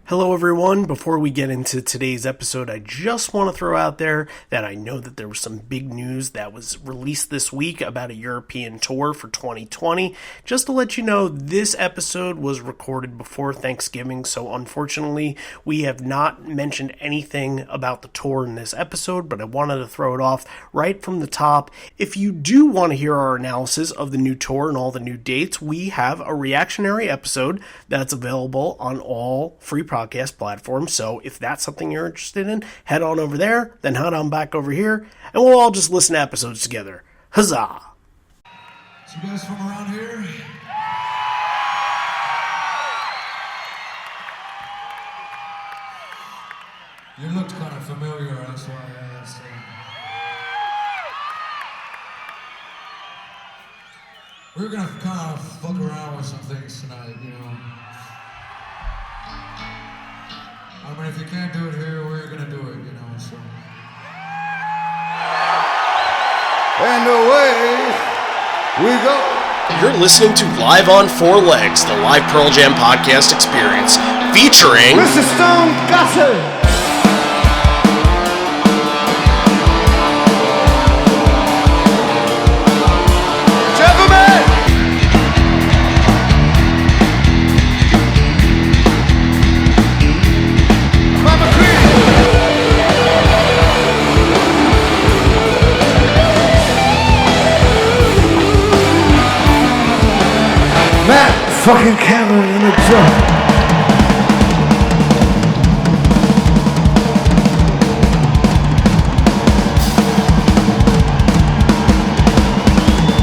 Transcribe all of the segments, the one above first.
Hello everyone, before we get into today's episode, I just want to throw out there that I know that there was some big news that was released this week about a European tour for 2020. Just to let you know, this episode was recorded before Thanksgiving, so unfortunately we have not mentioned anything about the tour in this episode, but I wanted to throw it off right from the top. If you do want to hear our analysis of the new tour and all the new dates, we have a reactionary episode that's available on all free podcast platforms, so if that's something you're interested in, head on over there, then head on back over here, and we'll all just listen to episodes together. Huzzah! So you guys from around here? You looked kind of familiar, that's why I asked. We're gonna kind of fuck around with some things tonight, you know. I mean, if you can't do it here, we're gonna do it, you know, so. And away we go. You're listening to Live on Four Legs, the live Pearl Jam podcast experience, featuring Mr. Stone Gossard. Fucking Cameron in the drum.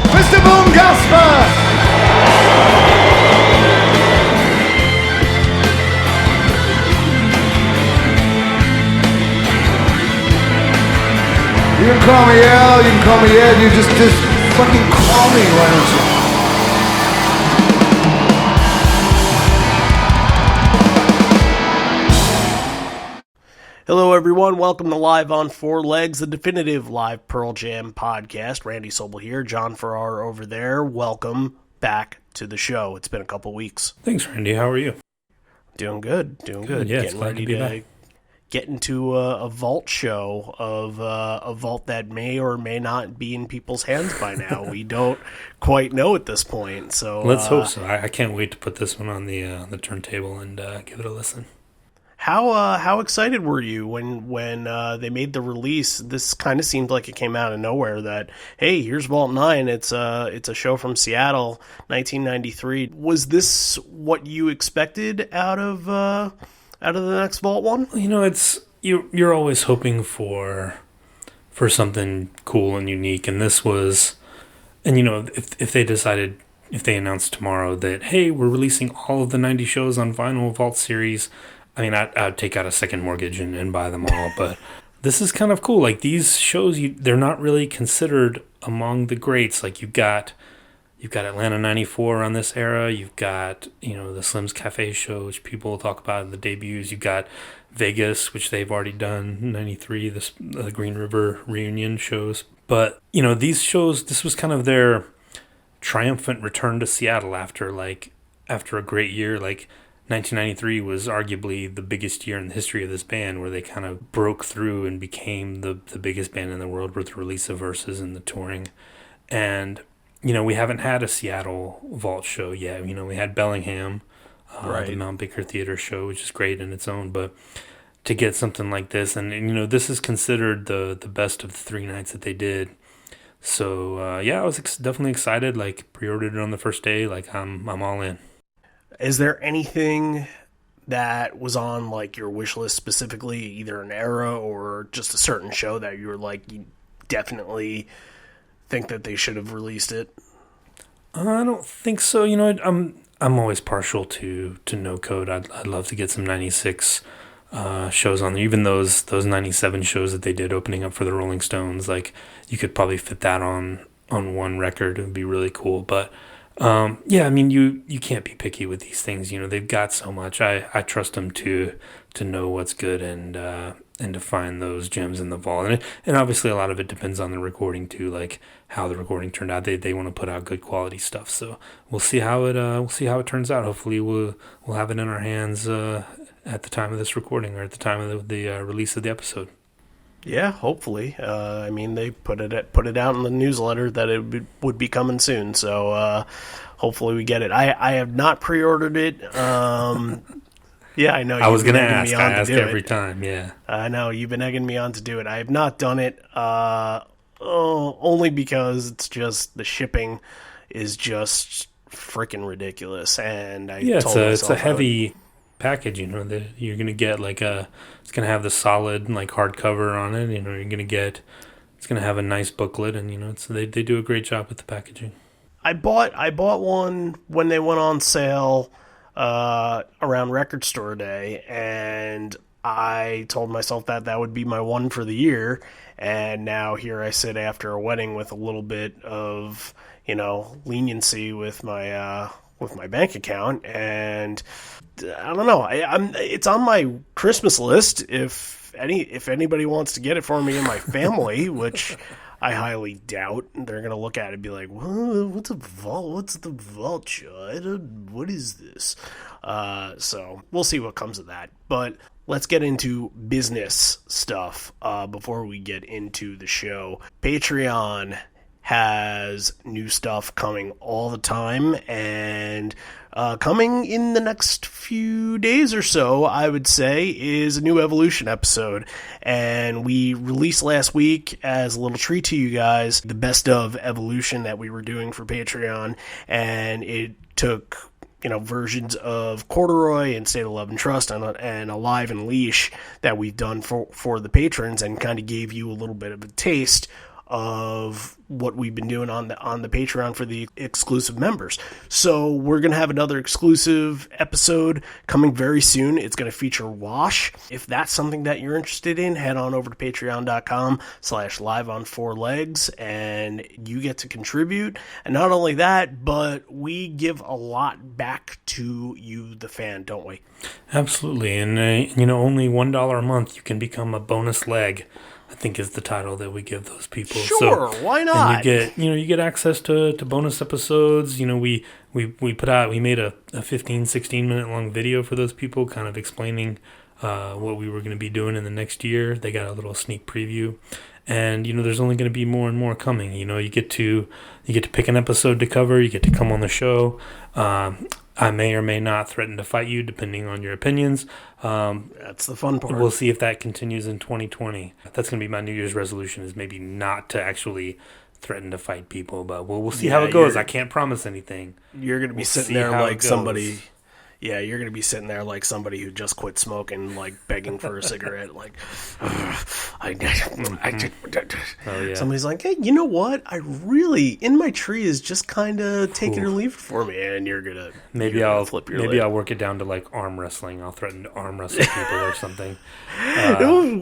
Mr. Boom Gasper. You can call me Al, you can call me Ed, you just fucking call me, why don't you? Hello everyone, welcome to Live on Four Legs, the definitive live Pearl Jam podcast. Randy Sobel here, John Farrar over there. Welcome back to the show. It's been a couple weeks. Thanks, Randy. How are you? Doing good. Yeah, Getting ready to get into a vault show of a vault that may or may not be in people's hands by now. We don't quite know at this point. So let's hope so. I can't wait to put this one on the turntable and give it a listen. How excited were you when they made the release? This kind of seemed like it came out of nowhere. That hey, here's Vault 9. It's a show from Seattle, 1993. Was this what you expected out of the next Vault one? You know, it's you're always hoping for something cool and unique, and this was. And you know, if they announced tomorrow that hey, we're releasing all of the 90 shows on vinyl Vault series. I mean, I'd take out a second mortgage and buy them all, but this is kind of cool. Like, these shows, they're not really considered among the greats. Like, you've got Atlanta 94 on this era. You've got, you know, the Slim's Cafe show, which people talk about in the debuts. You've got Vegas, which they've already done, 93, the Green River reunion shows. But, you know, these shows, this was kind of their triumphant return to Seattle after a great year. Like, 1993 was arguably the biggest year in the history of this band, where they kind of broke through and became the biggest band in the world with the release of Versus and the touring. And, you know, we haven't had a Seattle Vault show yet. You know, we had Bellingham, the Mount Baker Theater show, which is great in its own. But to get something like this, and you know, this is considered the best of the three nights that they did. So, yeah, I was definitely excited. Like, pre-ordered it on the first day. Like, I'm all in. Is there anything that was on like your wish list specifically, either an era or just a certain show that you were like, you definitely think that they should have released it? I don't think so. You know, I'm always partial to No Code. I'd love to get some 96 shows on there. Even those 97 shows that they did opening up for the Rolling Stones, like you could probably fit that on one record. It would be really cool. But yeah, I mean, you can't be picky with these things. You know, they've got so much. I trust them to know what's good and to find those gems in the vault. And obviously a lot of it depends on the recording too, like how the recording turned out. They want to put out good quality stuff. So we'll see how it turns out. Hopefully we'll have it in our hands at at the time of this recording, or at the time of the release of the episode. Yeah, hopefully. I mean, they put it out in the newsletter that it would be coming soon, so hopefully we get it. I have not pre-ordered it. Yeah, I know. I was going to ask. I ask every time, yeah. I know. You've been egging me on to do it. I have not done it, only because it's just the shipping is just freaking ridiculous. And it's a heavy package, you know, that you're going to get it's going to have the solid hardcover on it, you know, it's going to have a nice booklet, and you know, they do a great job with the packaging. I bought one when they went on sale around Record Store Day, and I told myself that would be my one for the year, and now here I sit after a wedding with a little bit of, you know, leniency with my bank account, and I don't know. It's on my Christmas list if anybody wants to get it for me in my family, which I highly doubt. They're gonna look at it and be like, "What's a vault? What's the vulture? What is this?" So we'll see what comes of that. But let's get into business stuff before we get into the show. Patreon has new stuff coming all the time, and coming in the next few days or so, I would say, is a new Evolution episode. And we released last week, as a little treat to you guys, the best of Evolution that we were doing for Patreon, and it took, you know, versions of Corduroy and State of Love and Trust and Alive and Leash that we've done for the patrons, and kind of gave you a little bit of a taste of what we've been doing on the Patreon for the exclusive members. So we're going to have another exclusive episode coming very soon. It's going to feature Wash. If that's something that you're interested in, head on over to patreon.com/liveon4legs, and you get to contribute. And not only that, but we give a lot back to you, the fan, don't we? Absolutely. And, you know, only $1 a month, you can become a bonus leg, I think is the title that we give those people. Sure, so, why not? And you get access to bonus episodes. You know, we made a 15, 16 minute long video for those people, kind of explaining what we were going to be doing in the next year. They got a little sneak preview. And, you know, there's only going to be more and more coming. You know, you get to pick an episode to cover. You get to come on the show. I may or may not threaten to fight you, depending on your opinions. That's the fun part. We'll see if that continues in 2020. That's going to be my New Year's resolution, is maybe not to actually threaten to fight people. But we'll see how it goes. I can't promise anything. You're going to be sitting there like somebody... Yeah, you're going to be sitting there like somebody who just quit smoking, like begging for a cigarette, like, somebody's like, hey, you know what? In my tree is just kind of take it or leave it for me, and you're going to flip your lid. I'll work it down to like arm wrestling. I'll threaten to arm wrestle people or something.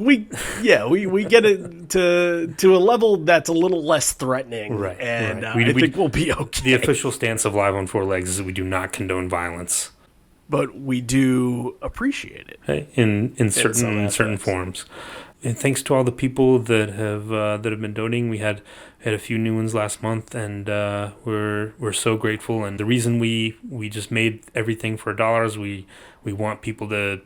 We get it to a level that's a little less threatening, right? And right. I think we'll be okay. The official stance of Live on Four Legs is that we do not condone violence. But we do appreciate it, in certain forms. And thanks to all the people that have been donating. We had a few new ones last month, and we're so grateful. And the reason we just made everything for $1 is we want people to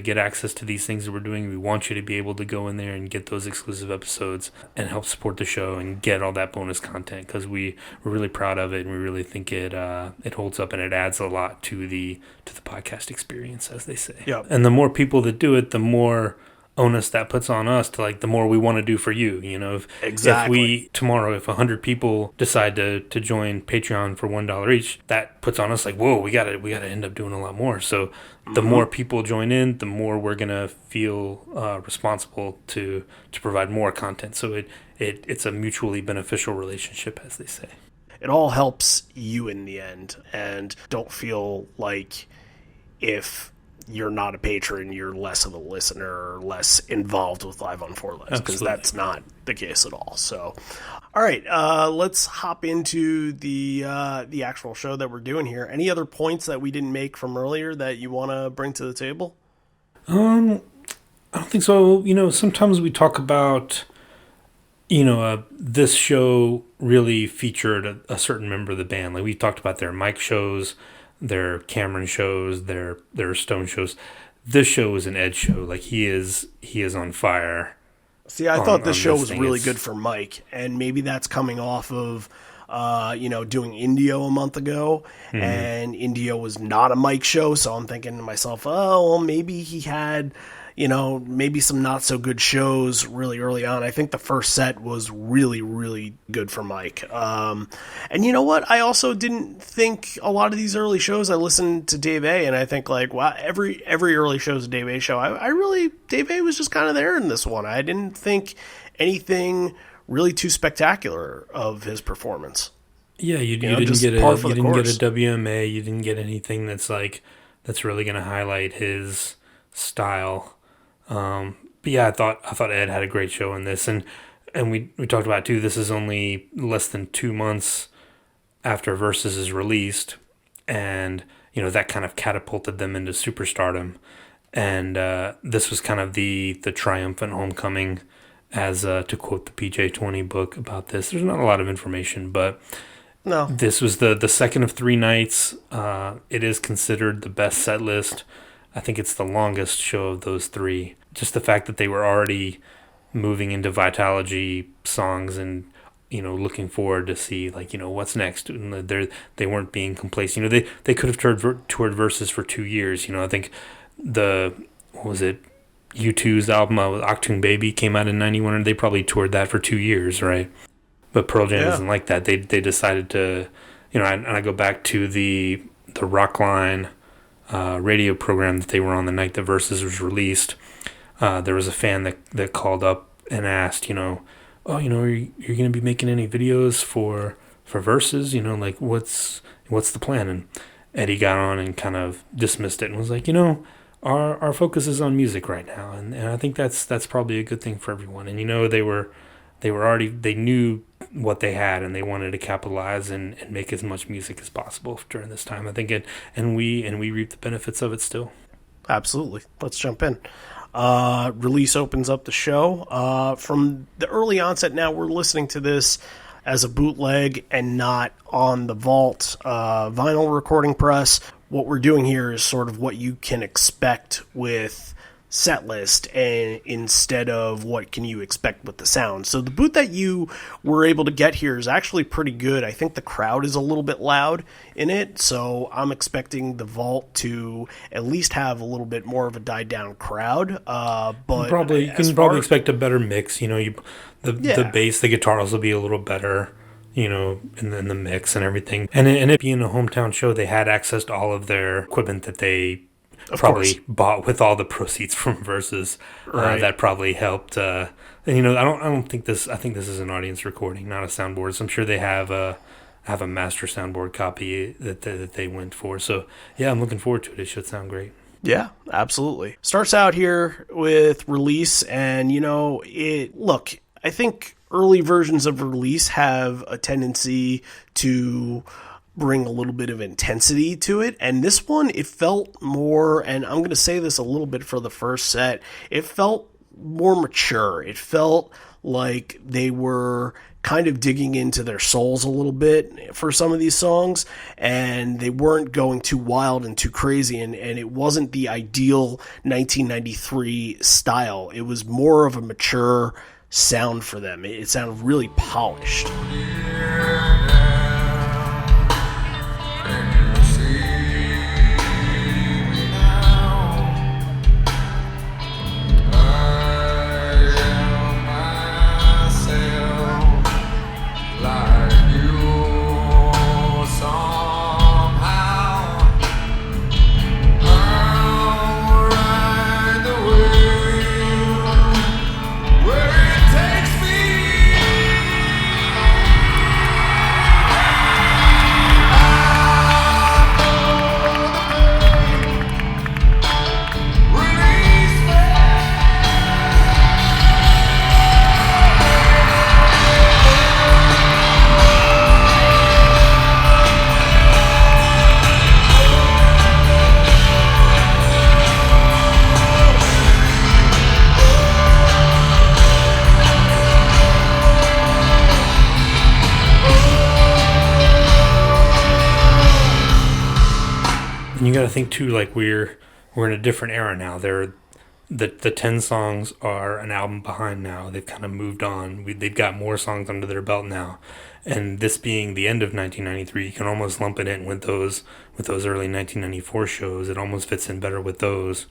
get access to these things that we're doing. We want you to be able to go in there and get those exclusive episodes and help support the show and get all that bonus content, because we're really proud of it, and we really think it holds up, and it adds a lot to the podcast experience, as they say. Yeah. And the more people that do it, the more onus that puts on us to, like, the more we want to do for you. You know, if 100 people decide to join Patreon for $1 each, that puts on us like, whoa, we gotta end up doing a lot more. So the more people join in, the more we're gonna feel responsible to provide more content. So it's a mutually beneficial relationship, as they say. It all helps you in the end, and don't feel like if you're not a patron, you're less of a listener or less involved with Live on Four Legs, because that's not the case at all. So, all right, let's hop into the actual show that we're doing here. Any other points that we didn't make from earlier that you want to bring to the table? I don't think so. You know, sometimes we talk about, you know, this show really featured a certain member of the band. Like, we talked about their Mike shows, their Cameron shows, their Stone shows. this show is an Ed show. Like he is on fire. See, I thought this show this was thing. really good for Mike, and maybe that's coming off of, doing Indio a month ago, and Indio was not a Mike show, so I'm thinking to myself, oh, well, maybe he had, maybe some not so good shows really early on. I think the first set was really, really good for Mike. And you know what? I also didn't think a lot of these early shows. I listened to Dave A, and I think like, wow, every early show is a Dave A show. I really, Dave A was just kind of there in this one. I didn't think anything really too spectacular of his performance. Yeah, you didn't get a WMA. You didn't get anything that's really going to highlight his style. But yeah, I thought Ed had a great show in this, and we talked about it too. This is only less than 2 months after Versus is released, and that kind of catapulted them into superstardom. And this was kind of the triumphant homecoming, as to quote the PJ20 book about this. There's not a lot of information, but no, this was the second of 3 nights. It is considered the best set list. I think it's the longest show of those 3. Just the fact that they were already moving into Vitalogy songs and, looking forward to see, what's next. And they weren't being complacent. They could have toured Versus for 2 years. I think U2's album, Octoon Baby, came out in 91, and they probably toured that for 2 years, right? But Pearl Jam isn't like that. They decided to, and I go back to the Rockline radio program that they were on the night that Versus was released. There was a fan that called up and asked, are you going to be making any videos for Versus? What's the plan? And Eddie got on and kind of dismissed it and was like, our focus is on music right now, and I think that's probably a good thing for everyone. And they knew what they had, and they wanted to capitalize and make as much music as possible during this time. I think and we reap the benefits of it still. Absolutely. Let's jump in. Release opens up the show. From the early onset, now we're listening to this as a bootleg and not on the Vault vinyl recording press. What we're doing here is sort of what you can expect with setlist, and instead of what can you expect with the sound. So the boot that you were able to get here is actually pretty good. I think the crowd is a little bit loud in it, so I'm expecting the Vault to at least have a little bit more of a died down crowd. But you can probably expect a better mix. The bass, the guitars will be a little better, in the mix and everything. And it being a hometown show, they had access to all of their equipment that they bought with all the proceeds from Versus. Right. That probably helped. And I don't think this. I think this is an audience recording, not a soundboard. So I'm sure they have a master soundboard copy that they went for. So yeah, I'm looking forward to it. It should sound great. Yeah, absolutely. Starts out here with Release, and look, I think early versions of Release have a tendency to bring a little bit of intensity to it, and this one, it felt more, and I'm going to say this a little bit for the first set, it felt more mature. It felt like they were kind of digging into their souls a little bit for some of these songs, and they weren't going too wild and too crazy, and it wasn't the ideal 1993 style. It was more of a mature sound for them. It sounded really polished. And you got to think too, like we're we're in a different era now. The 10 songs are an album behind now. They've kind of moved on. They've got more songs under their belt now. And this being the end of 1993, you can almost lump it in with those early 1994 shows. It almost fits in better with those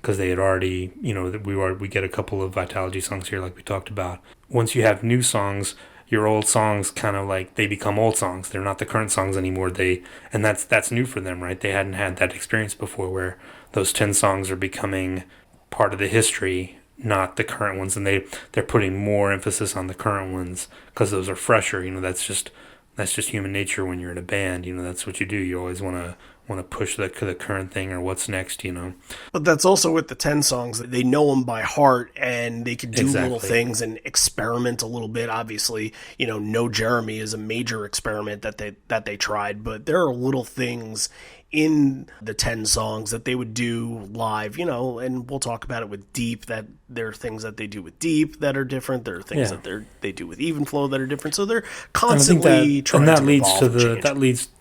because they had already, we get a couple of Vitalogy songs here like we talked about. Once you have new songs, your old songs kind of like, they become old songs. They're not the current songs anymore. And that's new for them, right? They hadn't had that experience before where those 10 songs are becoming part of the history, not the current ones, and they're putting more emphasis on the current ones because those are fresher. That's just human nature when you're in a band. That's what you do. You always want to push the current thing or what's next. But that's also with the 10 songs. They know them by heart, and they can do little things and experiment a little bit. Obviously, No Jeremy is a major experiment that they tried, but there are little things in the 10 songs that they would do live, and we'll talk about it with Deep, that there are things that they do with Deep that are different. There are things that they do with Even Flow that are different. So they're constantly trying to evolve.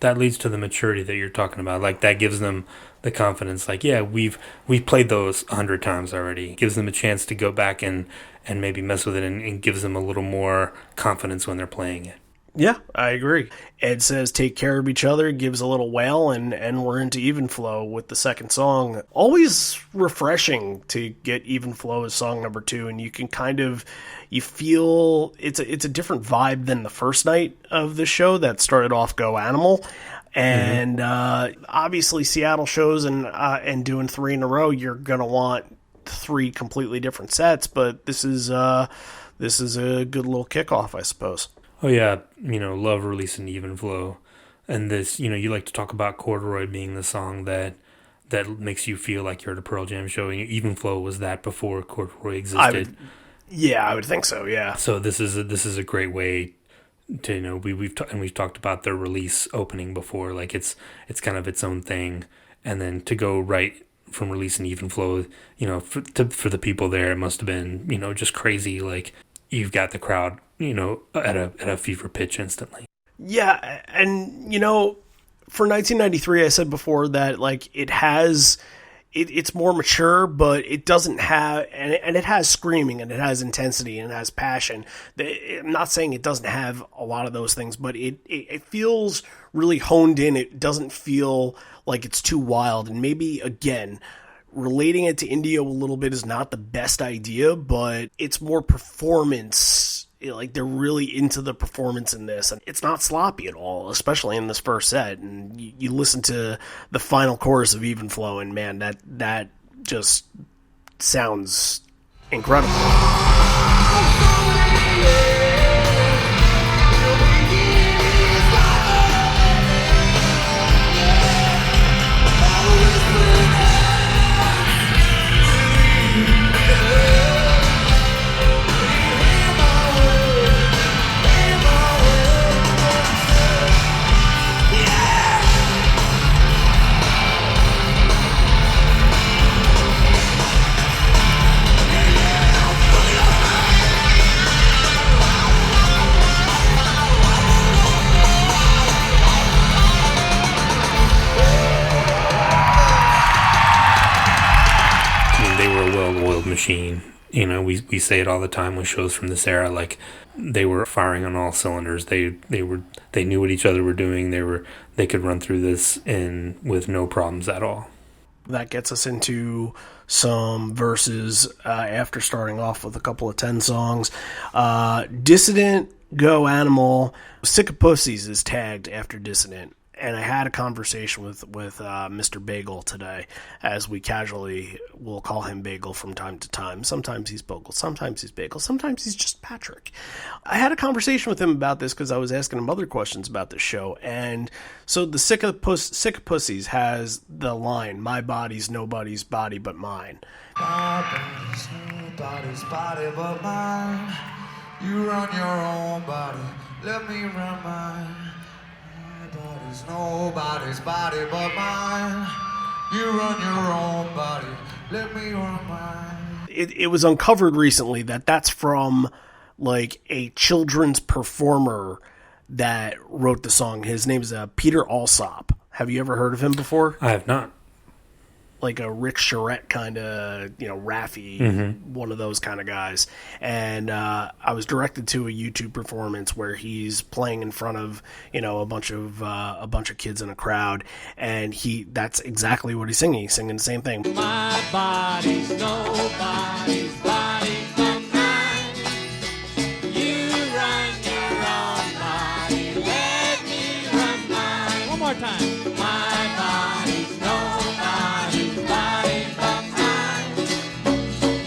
That leads to the maturity that you're talking about. Like, that gives them the confidence. Like, yeah, we've played those 100 times already. It gives them a chance to go back and maybe mess with it, and gives them a little more confidence when they're playing it. Yeah, I agree. Ed says, take care of each other, gives a little wail, and we're into Even Flow with the second song. Always refreshing to get Even Flow as song number 2, and you can you feel it's a different vibe than the first night of the show that started off Go Animal. And obviously Seattle shows and doing 3 in a row, you're going to want 3 completely different sets, but this is a good little kickoff, I suppose. Oh yeah, love releasing Even Flow. And this, you like to talk about Corduroy being the song that makes you feel like you're at a Pearl Jam show. Even Flow was that before Corduroy existed. I would think so, yeah. So this is a great way to, we've talked about their release opening before. Like, it's kind of its own thing. And then to go right from releasing Even Flow, for the people there, it must have been, just crazy. Like, you've got the crowd, at a fever pitch instantly. Yeah, and for 1993, I said before that like it's more mature, but it doesn't have, and it has screaming, and it has intensity, and it has passion. I'm not saying it doesn't have a lot of those things, but it feels really honed in. It doesn't feel like it's too wild, and maybe again, relating it to Indio a little bit is not the best idea, but it's more performance. Like, they're really into the performance in this, and it's not sloppy at all, especially in this first set. And you listen to the final chorus of Even Flow, and man, that just sounds incredible. Machine. We say it all the time with shows from this era. Like, they were firing on all cylinders. They knew what each other were doing. They could run through this with no problems at all. That gets us into some verses after starting off with a couple of 10 songs. Dissident, Go Animal, Sick of Pussies is tagged after Dissident. And I had a conversation with Mr. Bagel today, as we casually will call him Bagel from time to time. Sometimes he's Bogle, sometimes he's Bagel, sometimes he's just Patrick. I had a conversation with him about this because I was asking him other questions about this show. And so the Sick of Pussies has the line, "My body's nobody's body but mine." My body's nobody's body but mine. You run your own body, let me run mine. Body's nobody's body but mine. You run your own body, let me run mine. It was uncovered recently that that's from like a children's performer that wrote the song. His name is Peter Alsop. Have you ever heard of him before? I have not. like a Rick Charette kind of, Raffi, one of those kind of guys. And I was directed to a YouTube performance where he's playing in front of, a bunch of kids in a crowd, and that's exactly what he's singing. He's singing the same thing. My body's nobody's body but mine. You run your own body, let me run mine. One more time. My body's nobody's body but mine.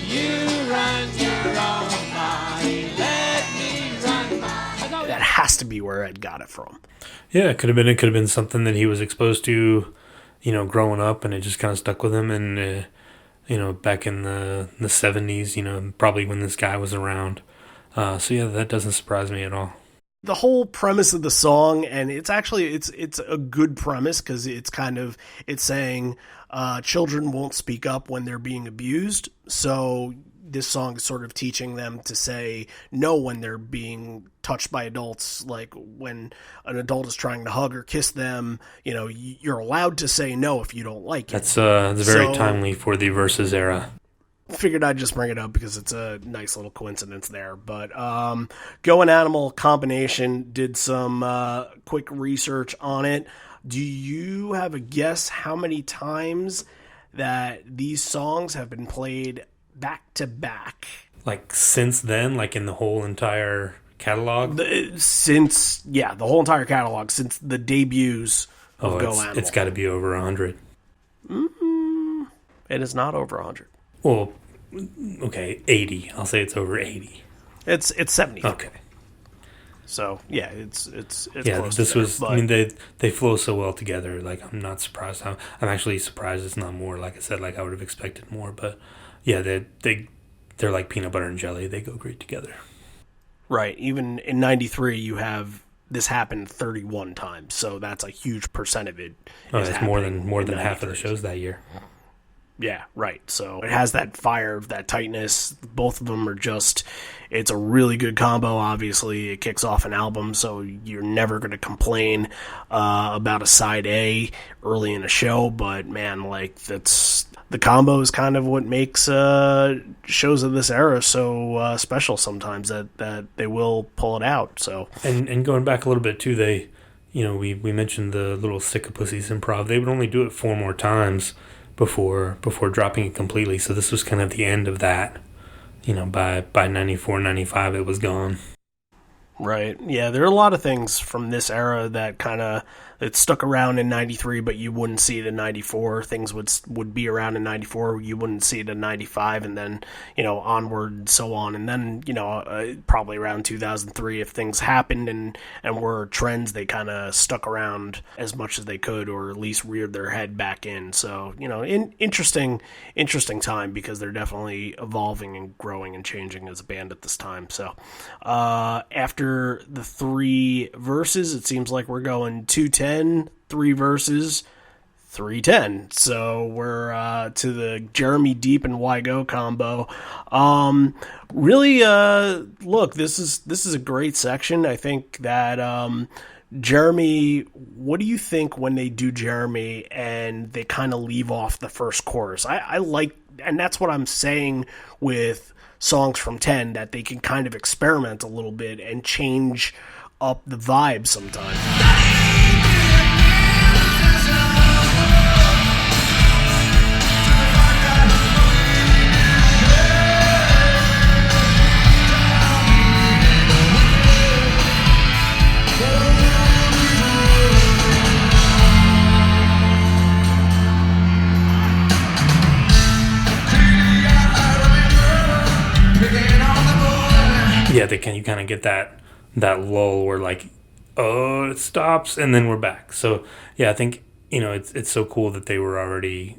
You run your own body, let me run mine. That has to be where Ed got it from. Yeah, it could have been something that he was exposed to, growing up, and it just kind of stuck with him. And back in the 70s, probably when this guy was around. So yeah, that doesn't surprise me at all. The whole premise of the song, and it's actually it's a good premise, because it's saying children won't speak up when they're being abused. So this song is sort of teaching them to say no when they're being touched by adults. Like when an adult is trying to hug or kiss them, you're allowed to say no if you don't like it. That's very timely for the Versus era. Figured I'd just bring it up because it's a nice little coincidence there. But Go and Animal Combination did some quick research on it. Do you have a guess how many times that these songs have been played back to back? Like since then, like in the whole entire catalog? The whole entire catalog, since the debuts of Go Animal. It's got to be over 100. It is not over 100. Well, okay, 80. I'll say it's over 80. It's 70. Okay. So yeah, it's yeah. Close This to was. there, I mean, they flow so well together. Like I'm not surprised. I'm actually surprised it's not more. Like I said, like I would have expected more. But yeah, they're like peanut butter and jelly. They go great together. Right. Even in '93, you have this happened 31 times. So that's a huge percent of it. It's more than half of the shows that year. Yeah, right. So it has that fire, that tightness. Both of them are it's a really good combo, obviously. It kicks off an album, so you're never going to complain about a side A early in a show. But man, the combo is kind of what makes shows of this era so special sometimes, that they will pull it out. So And going back a little bit too, they, we mentioned the little Sick of Pussies improv. They would only do it 4 more times before dropping it completely. So this was kind of the end of that. By 94, 95, it was gone. Right. Yeah, there are a lot of things from this era that it stuck around in 93, but you wouldn't see it in 94. Things would be around in 94, you wouldn't see it in 95, and then, onward and so on. And then, probably around 2003, if things happened and were trends, they kind of stuck around as much as they could, or at least reared their head back in. So, interesting time, because they're definitely evolving and growing and changing as a band at this time. So, after the 3 verses, it seems like we're going 210, 3 verses, 310. So we're to the Jeremy Deep and Why Go combo. Really, look, this is a great section. I think that Jeremy, what do you think when they do Jeremy and they kind of leave off the first chorus? I like, and that's what I'm saying with songs from 10, that they can kind of experiment a little bit and change up the vibe sometimes. Yeah, you kind of get that lull where it stops and then we're back. So yeah, I think it's so cool that they were already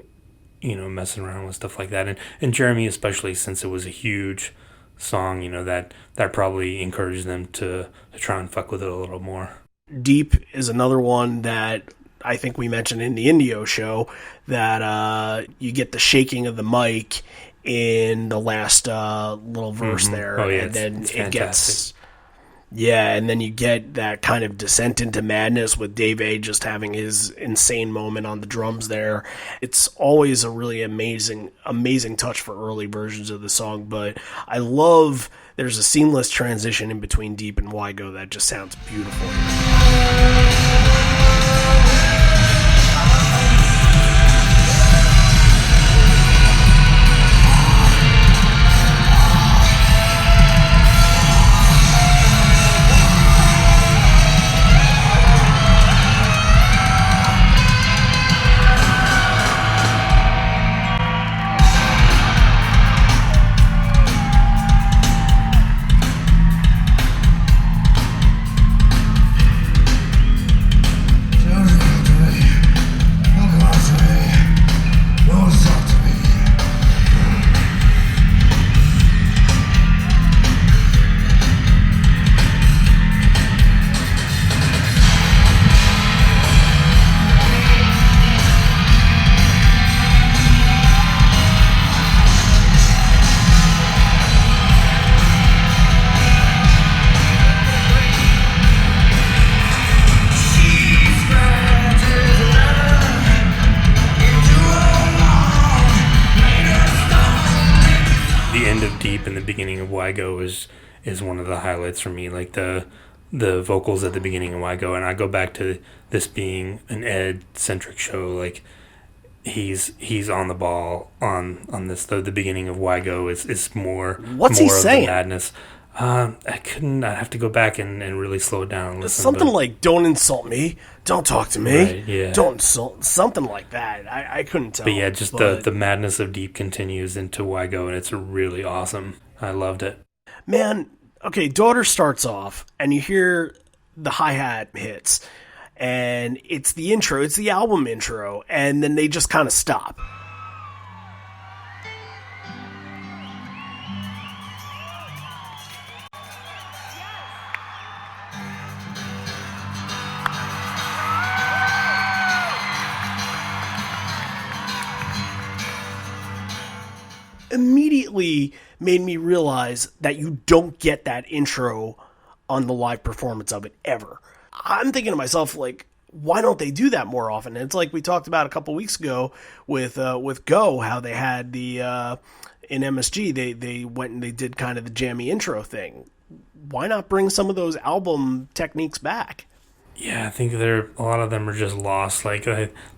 messing around with stuff like that, and Jeremy, especially since it was a huge song, that probably encouraged them to try and fuck with it a little more. Deep is another one that I think we mentioned in the Indio show, that you get the shaking of the mic in the last little verse there, Oh, yeah, and then it's it gets Yeah, and then you get that kind of descent into madness with Dave A just having his insane moment on the drums there. It's always a really amazing touch for early versions of the song, but I love there's a seamless transition in between Deep and Wygo that just sounds beautiful. Deep and the beginning of Wygo is one of the highlights for me. Like the vocals at the beginning of Wygo, and I go back to this being an Ed centric show. Like he's on the ball on this. The beginning of Wygo is more. What's more he of saying? The madness. I'd have to go back and really slow it down and listen. Something like, don't insult me, don't talk to me, right, yeah. Don't insult, something like that. I couldn't tell. But yeah, just the madness of Deep continues into Wygo, and it's really awesome. I loved it. Man, okay, Daughter starts off, and you hear the hi-hat hits, and it's the intro, it's the album intro, and then they just kind of stop. Immediately made me realize that you don't get that intro on the live performance of it ever. I'm thinking to myself, like, why don't they do that more often? And it's like we talked about a couple weeks ago with Go, how they had the in MSG they went and they did kind of the jammy intro thing. Why not bring some of those album techniques back? Yeah, I think a lot of them are just lost. Like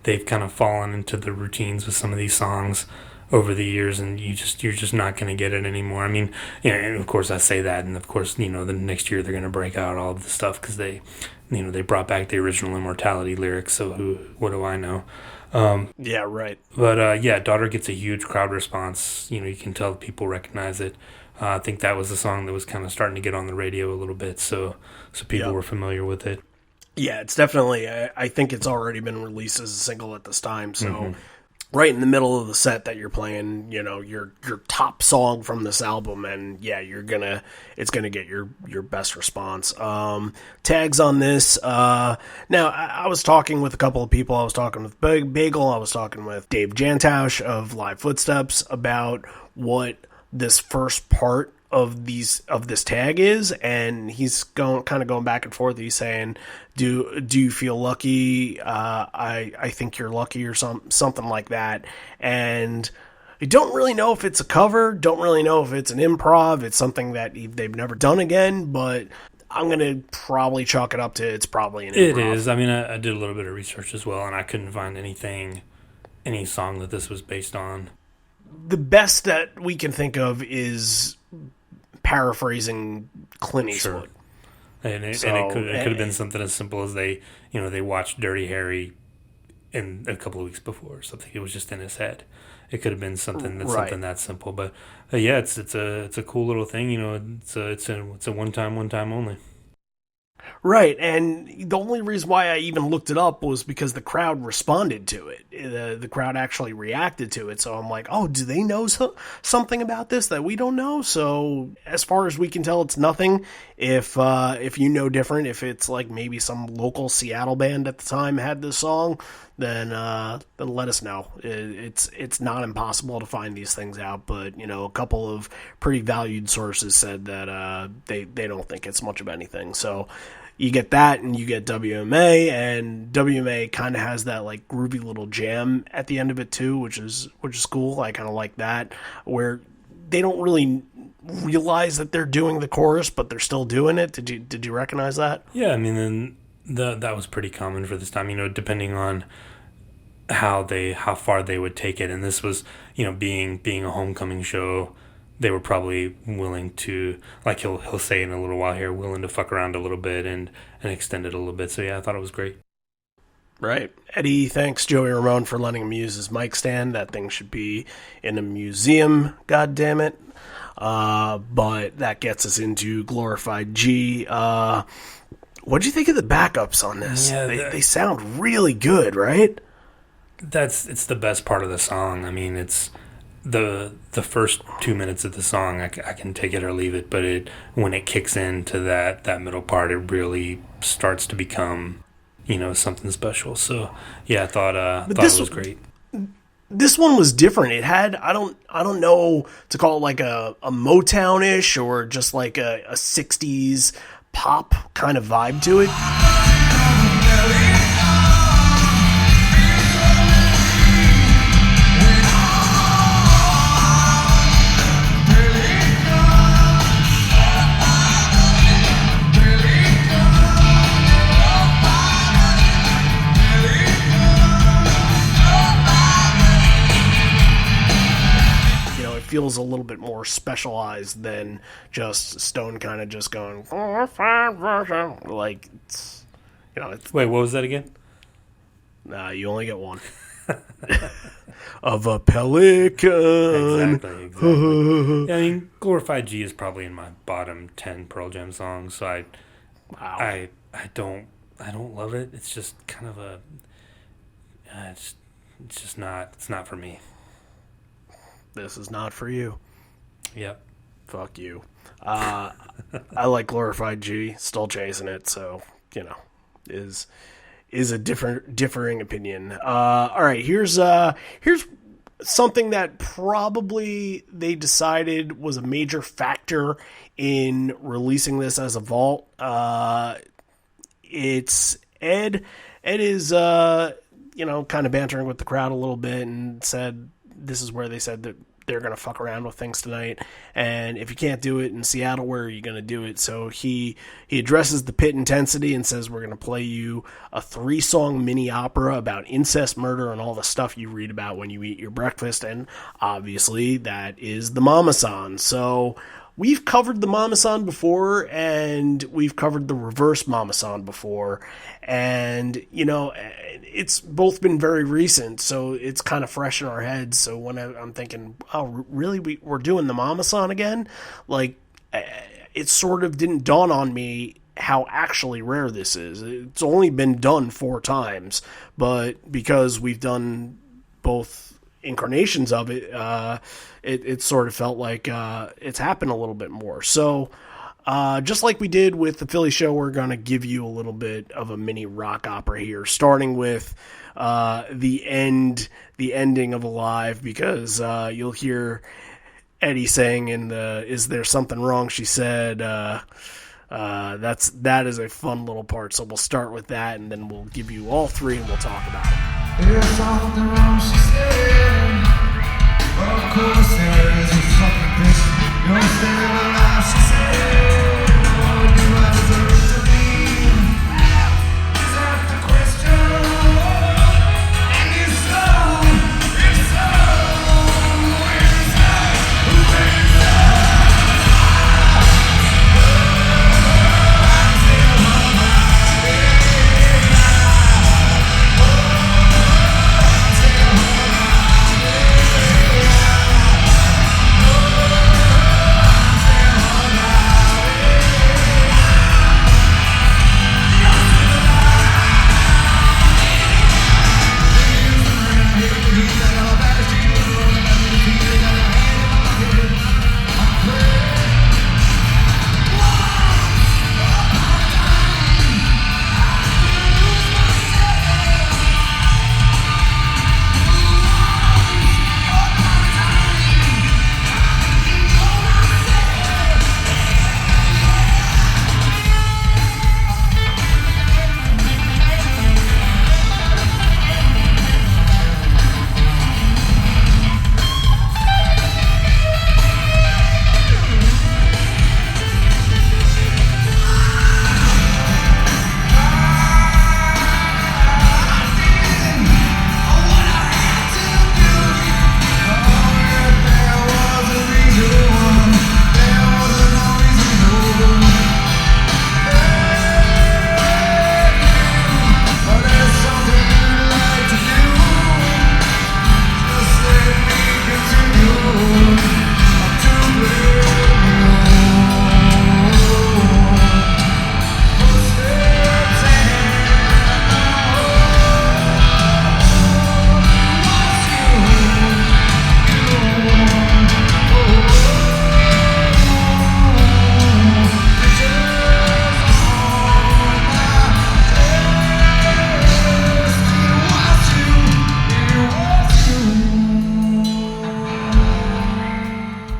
they've kind of fallen into the routines with some of these songs over the years, and you're just not going to get it anymore. I mean, yeah, and of course I say that, and of course, the next year they're going to break out all of the stuff because they brought back the original Immortality lyrics. So what do I know? Yeah, right. But yeah, Daughter gets a huge crowd response. You can tell people recognize it. I think that was the song that was kind of starting to get on the radio a little bit, so people were familiar with it. Yeah, it's definitely. I think it's already been released as a single at this time, so. Right in the middle of the set that you're playing, your top song from this album, and yeah, it's gonna get your best response. Tags on this. Now, I was talking with a couple of people. I was talking with Bagel. I was talking with Dave Jantausch of Live Footsteps about what this first part of this tag is, and he's going back and forth. He's saying, do you feel lucky? I think you're lucky, or something like that. And I don't really know if it's a cover, don't really know if it's an improv, it's something that they've never done again, but I'm gonna probably chalk it up to it's probably an improv. It is. I mean, I did a little bit of research as well, and I couldn't find any song that this was based on. The best that we can think of is paraphrasing Clint Eastwood. Sure. And it could have been something as simple as they watched Dirty Harry in a couple of weeks before or something. It was just in his head. It could have been something that simple. But yeah, it's a cool little thing. It's a one time only. Right, and the only reason why I even looked it up was because the crowd responded to it. The crowd actually reacted to it, so I'm like, oh, do they know something about this that we don't know? So as far as we can tell, it's nothing. If you know different, if it's like maybe some local Seattle band at the time had this song, then let us know. It's not impossible to find these things out, but a couple of pretty valued sources said that they don't think it's much of anything. So you get that, and you get WMA, and WMA kind of has that like groovy little jam at the end of it too, which is cool. I kind of like that, where they don't really realize that they're doing the chorus, but they're still doing it. Did you recognize that? Yeah, I mean, that was pretty common for this time. Depending on how far they would take it, and this was being a homecoming show. They were probably willing to, like he'll say in a little while here, willing to fuck around a little bit and extend it a little bit. So yeah, I thought it was great. Right. Eddie thanks Joey Ramone for letting him use his mic stand. That thing should be in a museum, God damn it. But that gets us into Glorified G. What'd you think of the backups on this? Yeah, they sound really good, right? It's the best part of the song. I mean, it's the first 2 minutes of the song, I can take it or leave it, but when it kicks into that middle part, it really starts to become something special. So yeah, I thought it was great. This one was different. It had I don't know to call it like a Motown-ish or just like a 60s pop kind of vibe to it. Feels a little bit more specialized than just Stone kind of just going like it's. Wait, what was that again? Nah, you only get one. Of a pelican. Exactly. Yeah, I mean, Glorified G is probably in my bottom 10 Pearl Jam songs, so I don't love it. It's just kind of it's not for me. This is not for you. Yep. Fuck you. I like Glorified G. Still chasing it, so is a differing opinion. All right, here's something that probably they decided was a major factor in releasing this as a vault. It's Ed. Ed is kind of bantering with the crowd a little bit and said this is where they said that they're going to fuck around with things tonight. And if you can't do it in Seattle, where are you going to do it? So he addresses the pit intensity and says, we're going to play you a 3-song mini opera about incest, murder, and all the stuff you read about when you eat your breakfast. And obviously that is the Mamasan. So we've covered the Mamasan before, and we've covered the reverse Mamasan before. And, it's both been very recent, so it's kind of fresh in our heads. So when I'm thinking, oh, really, we're doing the Mamasan again? Like, it sort of didn't dawn on me how actually rare this is. It's only been done 4 times, but because we've done both incarnations of it, it sort of felt like it's happened a little bit more. So just like we did with the Philly show, we're going to give you a little bit of a mini rock opera here, starting with the ending of Alive, because you'll hear Eddie saying in the "Is there something wrong?" She said. That is a fun little part. So we'll start with that, and then we'll give you all 3, and we'll talk about it. There's something wrong, she said. Of course there is, you fucking bitch. You're still alive, she said. What do I deserve to leave? Is that the question? And it's so,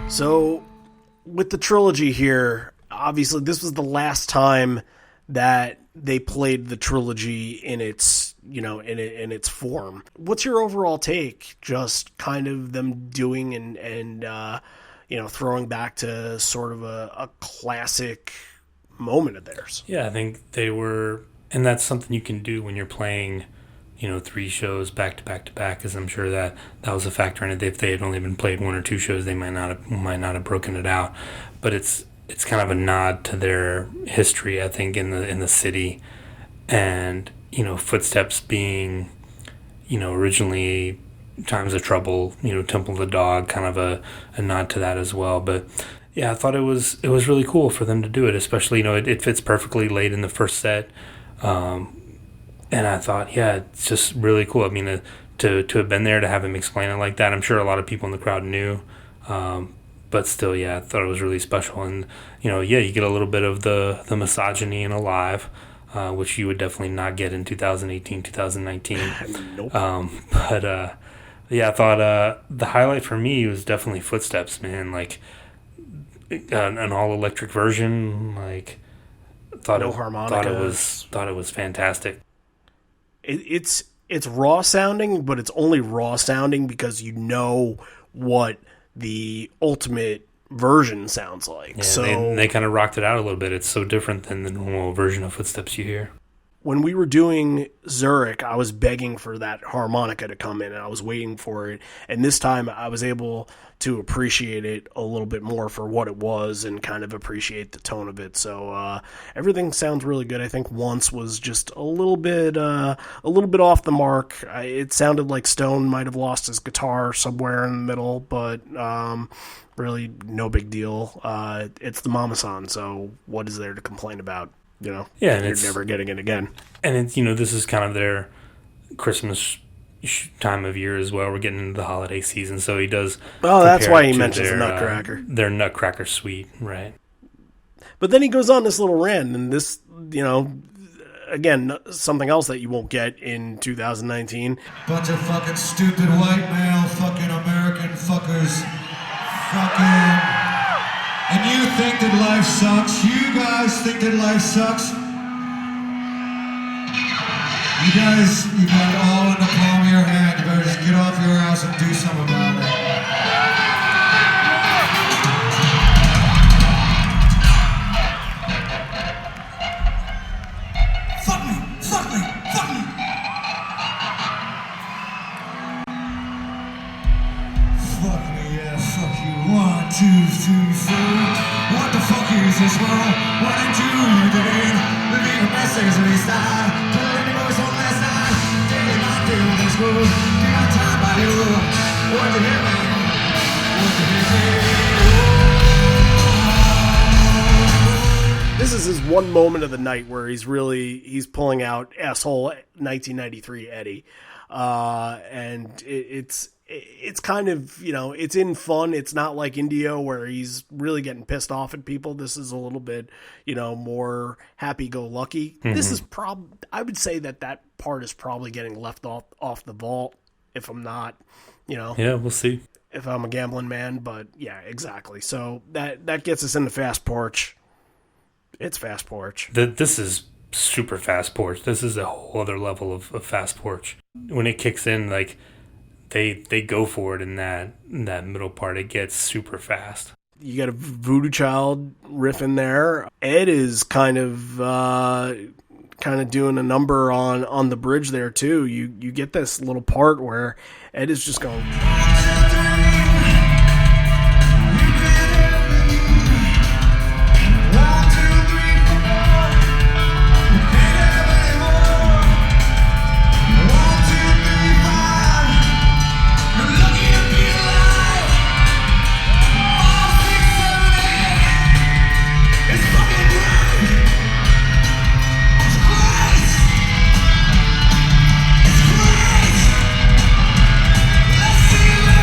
So, with the trilogy here, obviously this was the last time that they played the trilogy in its, in its form. What's your overall take? Just kind of them doing and throwing back to sort of a classic moment of theirs. Yeah, I think they were, and that's something you can do when you're playing, 3 shows back to back to back, because I'm sure that was a factor in it. If they had only been played 1 or 2 shows, they might not have broken it out. But it's kind of a nod to their history, I think, in the city, and Footsteps being, originally Times of Trouble, Temple of the Dog, kind of a nod to that as well. But yeah, I thought it was really cool for them to do it, especially it fits perfectly late in the first set. And I thought, yeah, it's just really cool. I mean, to have been there, to have him explain it like that, I'm sure a lot of people in the crowd knew. But still, yeah, I thought it was really special. And, you get a little bit of the misogyny in Alive, which you would definitely not get in 2018, 2019. Nope. Yeah, I thought the highlight for me was definitely Footsteps, man. Like, an all-electric version, like, thought it was fantastic. It's raw sounding, but it's only raw sounding because you know what the ultimate version sounds like. Yeah, so they kind of rocked it out a little bit. It's so different than the normal version of Footsteps you hear. When we were doing Zurich, I was begging for that harmonica to come in, and I was waiting for it. And this time I was able to appreciate it a little bit more for what it was and kind of appreciate the tone of it. So everything sounds really good. I think Once was just a little bit off the mark. It sounded like Stone might have lost his guitar somewhere in the middle, but really no big deal. It's the Mamasan, so what is there to complain about? Yeah, and you're never getting it again. And it's this is kind of their Christmas time of year as well. We're getting into the holiday season, so he does. Oh, that's why he mentions Nutcracker. Their Nutcracker suite, right? But then he goes on this little rant, and this, again, something else that you won't get in 2019. Bunch of fucking stupid white male fucking American fuckers. Fucking. And you think that life sucks? You guys think that life sucks? You guys, you got it all in the palm of your hand. You better just get off your ass and do something about it. Fuck me! Fuck me! Fuck me! Fuck me, yeah, fuck you. 1, 2, 3, 4. What the fuck is this world? What did you do? Leave a message on his side. Put any voice on last night. Did not feel this world. Did not time by you. What you hear me? What you hear me? This is his one moment of the night where he's pulling out asshole 1993 Eddie. And it's kind of, it's in fun. It's not like Indio where he's really getting pissed off at people. This is a little bit, more happy-go-lucky. Mm-hmm. This is I would say that part is probably getting left off the vault if I'm not, Yeah, we'll see. If I'm a gambling man, but yeah, exactly. So that gets us into Fast Porch. It's Fast Porch. This is super Fast Porch. This is a whole other level of Fast Porch. When it kicks in, like, they go for it in that middle part. It gets super fast. You got a Voodoo Child riff in there. Ed is kind of doing a number on the bridge there too. You get this little part where Ed is just going. Let's see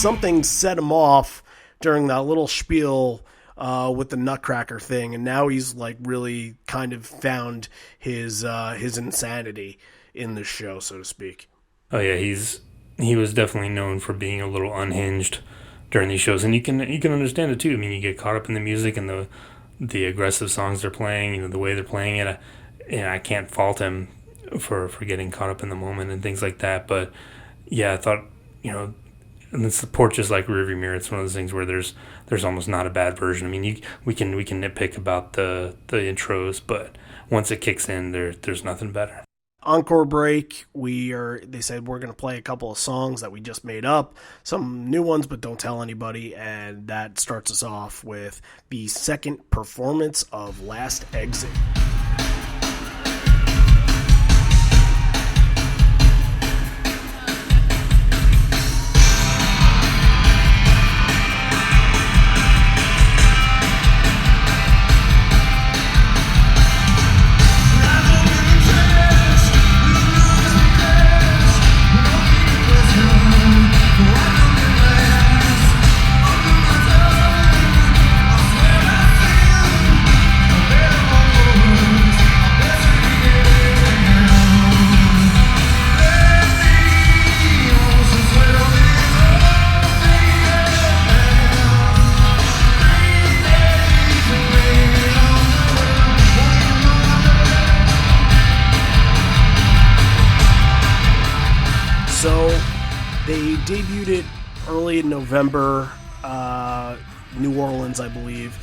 something set him off during that little spiel with the Nutcracker thing, and now he's like really kind of found his insanity in this show, so to speak. Oh yeah, he was definitely known for being a little unhinged during these shows, and you can understand it too. I mean, you get caught up in the music and the aggressive songs they're playing, the way they're playing it. I can't fault him for getting caught up in the moment and things like that. But yeah, I thought, and it's the Porch is like rearview mirror. It's one of those things where there's almost not a bad version. I mean, we can nitpick about the intros, but once it kicks in, there's nothing better. Encore break. They said we're going to play a couple of songs that we just made up, some new ones, but don't tell anybody. And that starts us off with the second performance of Last Exit. So they debuted it early in November, New Orleans, I believe,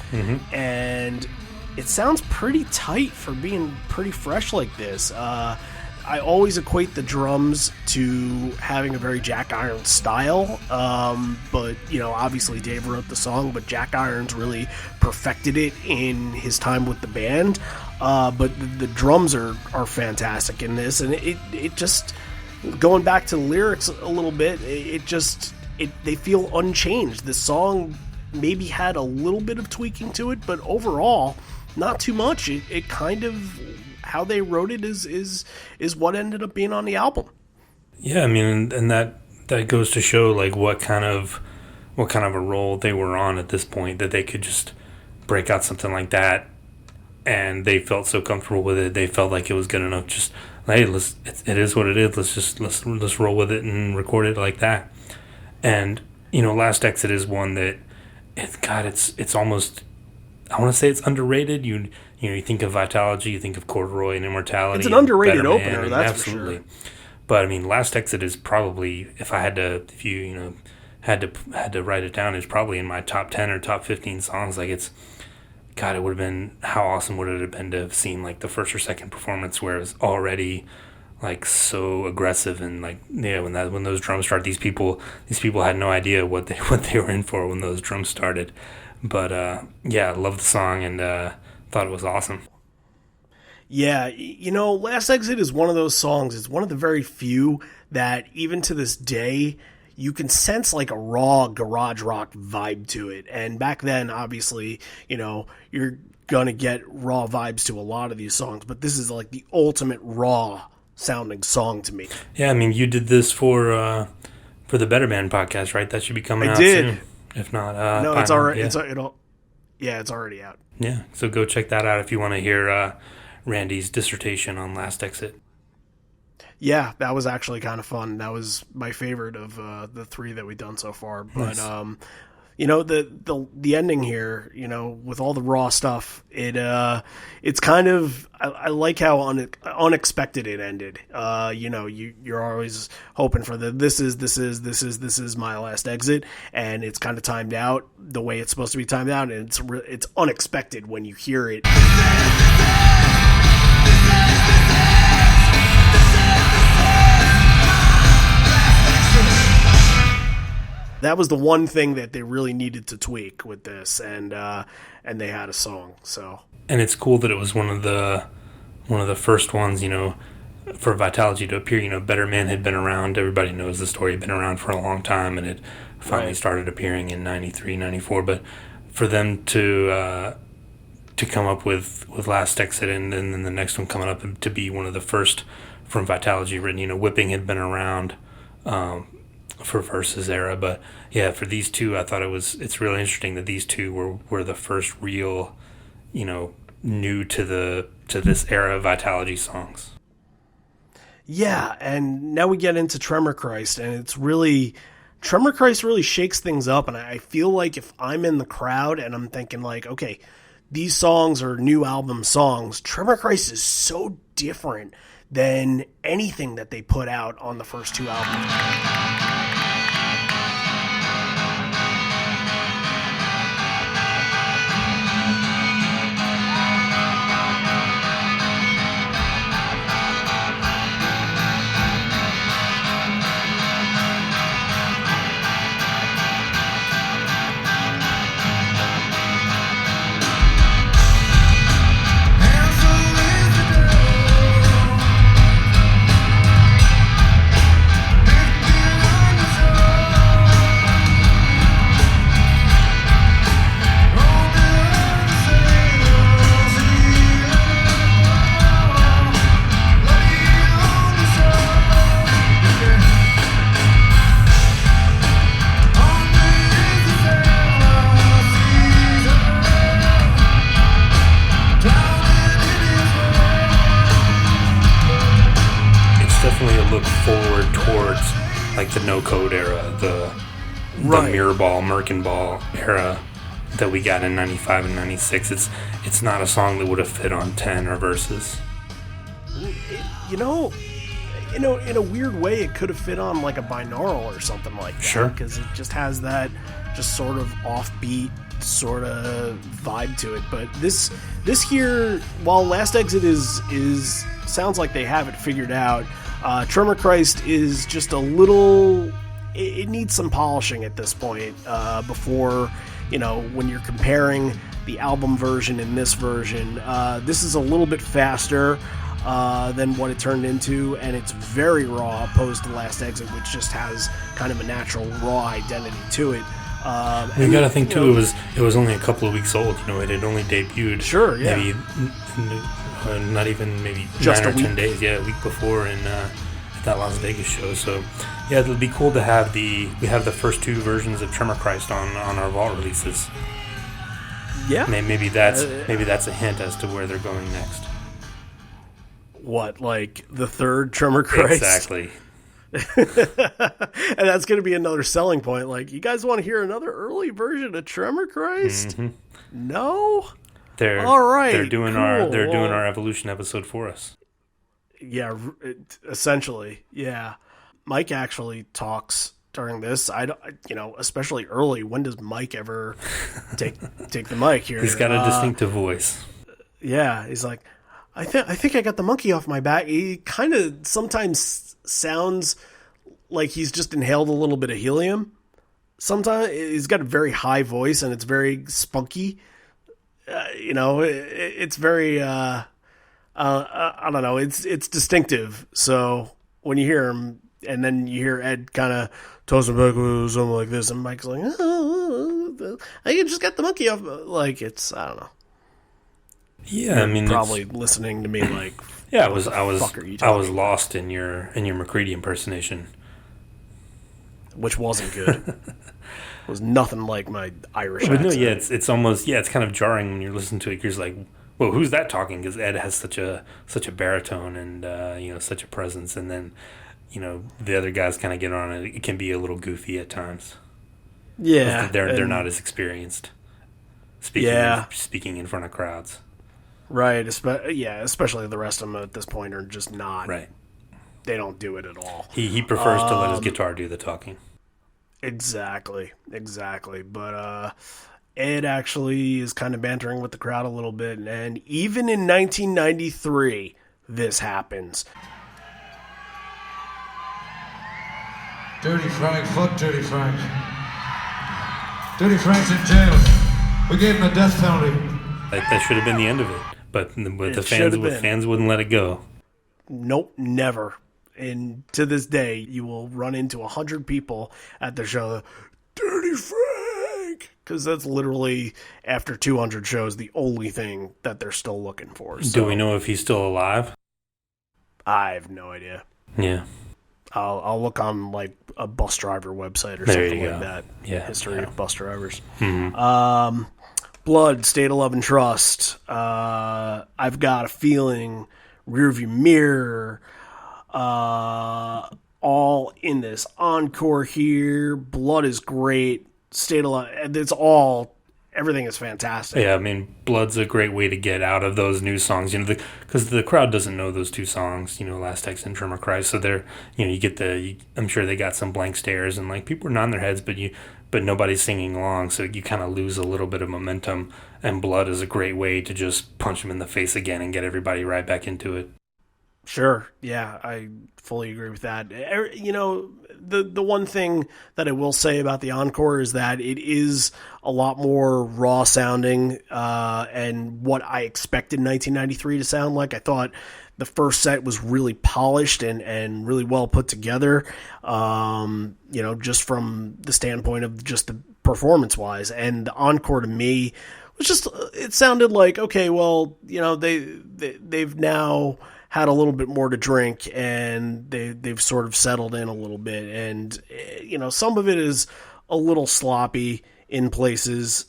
and it sounds pretty tight for being pretty fresh like this. I always equate the drums to having a very Jack Irons style, but obviously Dave wrote the song, but Jack Irons really perfected it in his time with the band. But the drums are fantastic in this, and it just, going back to the lyrics a little bit, they feel unchanged. The song maybe had a little bit of tweaking to it, but overall, not too much. It kind of, how they wrote it is what ended up being on the album. Yeah, I mean, and that goes to show like what kind of a role they were on at this point, that they could just break out something like that, and they felt so comfortable with it. They felt like it was good enough. Just, hey, it is what it is. Let's roll with it and record it like that. And Last Exit is one that it's almost, I want to say it's underrated. You think of Vitalogy, you think of Corduroy and Immortality. It's an underrated Better opener, Man, that's absolutely. for sure. But I mean, Last Exit is probably, if you had to write it down, it's probably in my top 10 or top 15 songs. Like, it would have been, how awesome would it have been to have seen like the first or second performance where it was already like so aggressive, and like, yeah, when those drums start, these people had no idea what they were in for when those drums started. But yeah, I love the song and thought it was awesome. Yeah, Last Exit is one of those songs. It's one of the very few that even to this day you can sense like a raw garage rock vibe to it. And back then, obviously, you're gonna get raw vibes to a lot of these songs, but this is like the ultimate raw sounding song to me. Yeah, I mean, you did this for the Better Man podcast, right? That should be coming out soon. If not, no, it's already. Yeah. It's already out. Yeah, so go check that out if you want to hear Randy's dissertation on Last Exit. Yeah, that was actually kind of fun. That was my favorite of the three that we've done so far. But Nice. the ending here, with all the raw stuff, it's kind of, I like how unexpected it ended. You're always hoping for this is my last exit, and it's kind of timed out the way it's supposed to be timed out, and it's unexpected when you hear it. That was the one thing that they really needed to tweak with this, and they had a song. So, and it's cool that it was one of the first ones, for Vitalogy to appear. Better Man had been around. Everybody knows the story. Had been around for a long time, and it finally started appearing in 93, 94. But for them to come up with Last Exit, and then the next one coming up to be one of the first from Vitalogy written. Whipping had been around. for Versus era. But yeah, for these two, I thought it's really interesting that these two were the first real, new to this era of Vitalogy songs. Yeah, and now we get into Tremor Christ, and it's really... Tremor Christ really shakes things up, and I feel like if I'm in the crowd and I'm thinking like, okay, these songs are new album songs, Tremor Christ is so different than anything that they put out on the first two albums. Like the no code era, the mirror ball, Merkin ball era that we got in 95 and 96. It's not a song that would have fit on 10 or Versus. In a weird way, it could have fit on like a binaural or something like that. Sure. Because it just has that just sort of offbeat sort of vibe to it. But this here, while Last Exit is sounds like they have it figured out, Tremor Christ is just a little... It needs some polishing at this point before, when you're comparing the album version and this version. This is a little bit faster than what it turned into, and it's very raw opposed to Last Exit, which just has kind of a natural raw identity to it. You got to think too. It was only a couple of weeks old. It had only debuted. Sure, yeah. Maybe not even maybe just 9 or 10 days. Yeah, a week before at that Las Vegas show. So yeah, it'll be cool to have we have the first two versions of Tremor Christ on our vault releases. Yeah, maybe that's a hint as to where they're going next. What, like the third Tremor Christ? Exactly. And that's going to be another selling point. Like, you guys want to hear another early version of Tremor Christ? Mm-hmm. No. All right. They're doing cool. our Evolution episode for us. Yeah, essentially. Yeah. Mike actually talks during this. Especially early. When does Mike ever take the mic here? He's got a distinctive voice. Yeah, he's like, I think I got the monkey off my back. He kind of sometimes sounds like he's just inhaled a little bit of helium. Sometimes he's got a very high voice and it's very spunky. It's very, I don't know. It's distinctive. So when you hear him and then you hear Ed kind of toss him back with something like this, and Mike's like, I just got the monkey off. Like, it's, I don't know. Yeah, I mean, probably listening to me like, yeah, I was lost in your McCready impersonation, which wasn't good. It was nothing like my Irish accent. No, yeah, it's almost, it's kind of jarring when you're listening to it. You're just like, well, who's that talking? Because Ed has such a baritone and such a presence, and then the other guys kind of get on it. It can be a little goofy at times. Yeah, they're not as experienced speaking in front of crowds. Right, especially the rest of them at this point are just not. Right. They don't do it at all. He prefers to let his guitar do the talking. Exactly. But Ed actually is kind of bantering with the crowd a little bit, and even in 1993, this happens. Dirty Frank, fuck Dirty Frank. Dirty Frank's in jail. We gave him a death penalty. That should have been the end of it. But the fans wouldn't let it go. Nope, never. And to this day, you will run into 100 people at the show, Dirty Frank, because that's literally, after 200 shows, the only thing that they're still looking for. So, do we know if he's still alive? I have no idea. Yeah. I'll look on like a bus driver website or There something you like go. that. Yeah, History yeah. of bus drivers. Mm-hmm. Blood, State of Love and Trust. I've Got a Feeling. Rearview Mirror. All in this encore here. Blood is great. State of Love. It's all. Everything is fantastic. Yeah, I mean, Blood's a great way to get out of those new songs, because the crowd doesn't know those two songs, Last Text and Tremor Cry. So they're, you get I'm sure they got some blank stares and like people are nodding their heads, but nobody's singing along. So you kind of lose a little bit of momentum. And Blood is a great way to just punch them in the face again and get everybody right back into it. Sure. Yeah, I fully agree with that. The one thing that I will say about the encore is that it is a lot more raw sounding and what I expected 1993 to sound like. I thought the first set was really polished and really well put together, just from the standpoint of just the performance-wise. And the encore to me was just, it sounded like, okay, well, they've now had a little bit more to drink and they've sort of settled in a little bit. And, some of it is a little sloppy in places.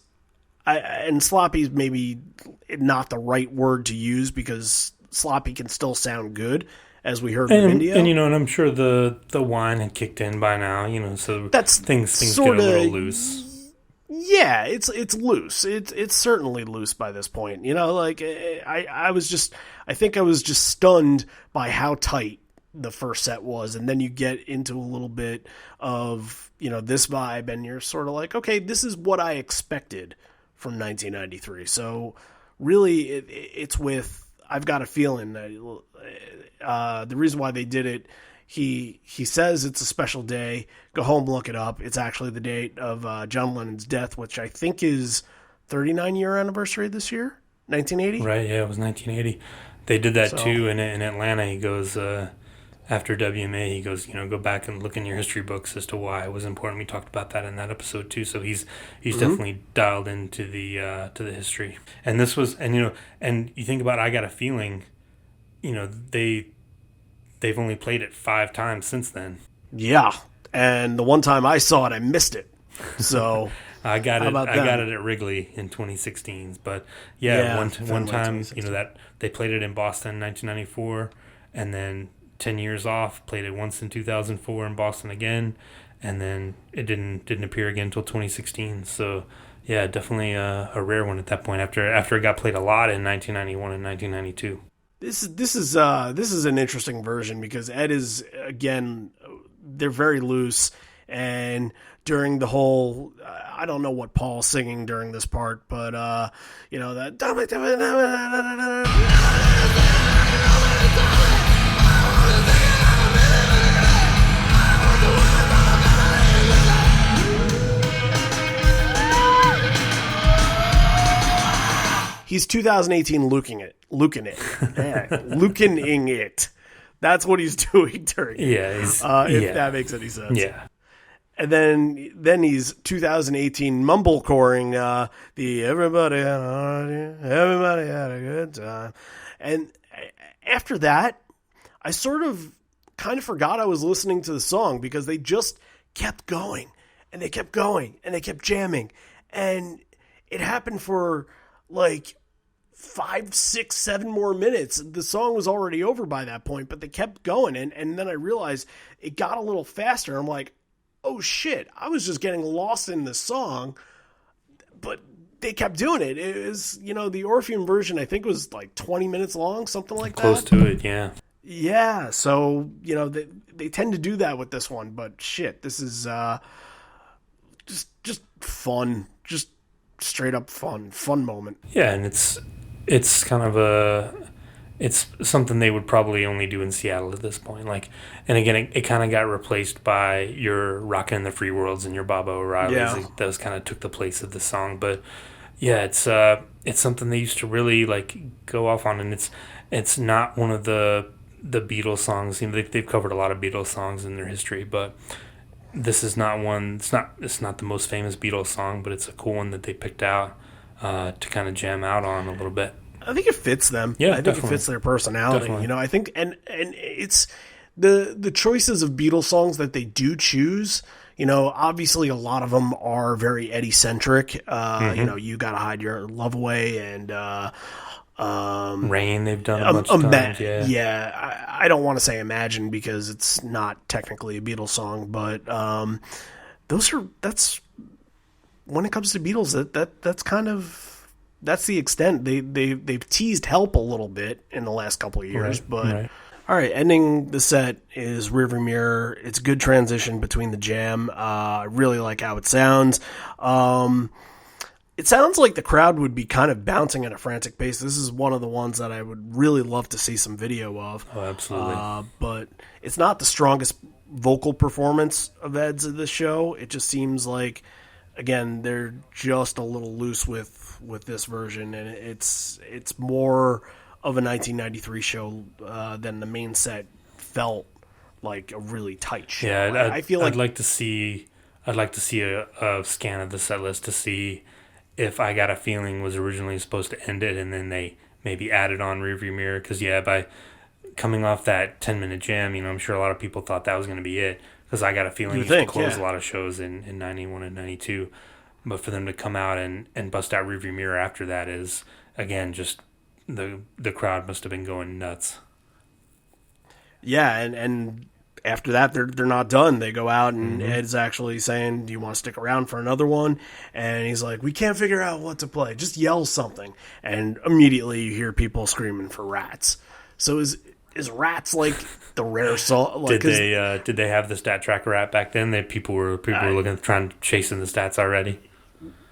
And sloppy is maybe not the right word to use because sloppy can still sound good, as we heard in India. And I'm sure the wine had kicked in by now, so that's things get a little loose. Yeah, it's loose. It's certainly loose by this point. I think I was just stunned by how tight the first set was, and then you get into a little bit of this vibe, and you're sort of like, okay, this is what I expected from 1993. So really, it's with I've Got a Feeling. The reason why they did it. He says it's a special day. Go home, look it up. It's actually the date of John Lennon's death, which I think is 39-year anniversary this year, 1980. Right, yeah, it was 1980. They did that too in Atlanta. He goes, after WMA, he goes, go back and look in your history books as to why it was important. We talked about that in that episode too. So he's definitely dialed into the history. And this was, and you think about I Got a Feeling, they've only played it 5 times since then. Yeah, and the one time I saw it, I missed it. So I got it at Wrigley in 2016. But one time, that they played it in Boston in 1994, and then 10 years off, played it once in 2004 in Boston again, and then it didn't appear again until 2016. So yeah, definitely a rare one at that point. After it got played a lot in 1991 and 1992. This is an interesting version because Ed is, again, they're very loose, and during the whole I don't know what Paul's singing during this part, but that he's 2018 luking it. That's what he's doing during it. Yeah, if that makes any sense. Yeah. And then he's 2018 mumblecoring the everybody had a good time. And after that, I sort of kind of forgot I was listening to the song because they just kept going and they kept going and they kept jamming. And it happened for like 5, 6, 7 more minutes. The song was already over by that point, but they kept going. And then I realized it got a little faster. I'm like, oh shit, I was just getting lost in the song, but they kept doing it. It was, the Orpheum version, I think was like 20 minutes long, something like that. Close to it, yeah. Yeah, so, they tend to do that with this one, but shit, this is just fun. Just straight up fun moment. Yeah, and it's kind of it's something they would probably only do in Seattle at this point. And again, it kind of got replaced by your Rockin' in the Free Worlds and your Baba O'Reillys. Yeah. Those kind of took the place of the song. But yeah, it's something they used to really go off on, and it's not one of the Beatles songs. They've covered a lot of Beatles songs in their history, but this is not one. It's not the most famous Beatles song, but it's a cool one that they picked out to kind of jam out on a little bit. I think it fits them. Yeah, I think definitely. It fits their personality. Definitely. I think and it's the choices of Beatles songs that they do choose, you know, obviously a lot of them are very Eddie-centric. You know, You Gotta Hide Your Love Away and Rain, they've done a bunch of times, I don't want to say Imagine because it's not technically a Beatles song, but that's when it comes to Beatles, that's the extent. They've teased Help a little bit in the last couple of years, but all right, ending the set is Rearview Mirror. It's a good transition between the jam. I really like how it sounds. It sounds like the crowd would be kind of bouncing at a frantic pace. This is one of the ones that I would really love to see some video of. Oh, absolutely. But it's not the strongest vocal performance of Ed's of this show. It just seems like, again, they're just a little loose with this version, and it's more of a 1993 show than the main set felt like a really tight show. Yeah, I feel like I'd like to see a scan of the set list to see if I Got a Feeling was originally supposed to end it, and then they maybe added on Rearview Mirror. Because by coming off that 10-minute jam, you know, I'm sure a lot of people thought that was going to be it. Because I Got a Feeling used to close a lot of shows in 91 and 92. But for them to come out and bust out Rearview Mirror after that is, again, just the crowd must have been going nuts. Yeah, and after that, they're not done. They go out, and Ed's actually saying, "Do you want to stick around for another one?" And he's like, "We can't figure out what to play. Just yell something." And immediately you hear people screaming for Rats. So is Rats like the rare song? Like, did they have the stat tracker app back then? People were looking, trying chasing the stats already.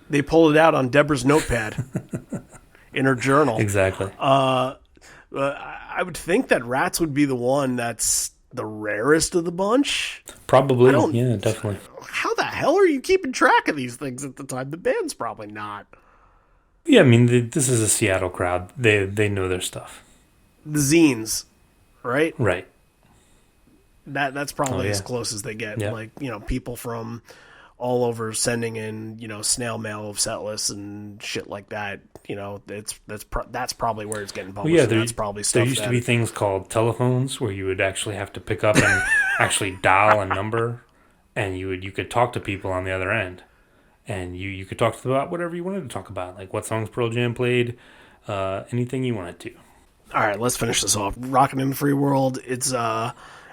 They pulled it out on Deborah's notepad in her journal. Exactly. I would think that Rats would be the one that's the rarest of the bunch. Probably. Yeah, definitely. How the hell are you keeping track of these things at the time? The band's probably not. Yeah, I mean, this is a Seattle crowd. They know their stuff. The zines, right? Right. That's probably as close as they get. Yeah. Like, you know, people from all over sending in, you know, snail mail of set lists and shit like that. You know, that's probably where it's getting published. Well, yeah, that's probably stuff. There used to be things called telephones where you would actually have to pick up and actually dial a number, and you could talk to people on the other end, and you could talk to them about whatever you wanted to talk about, like what songs Pearl Jam played, anything you wanted to. All right, let's finish this off. Rockin' in the Free World. It's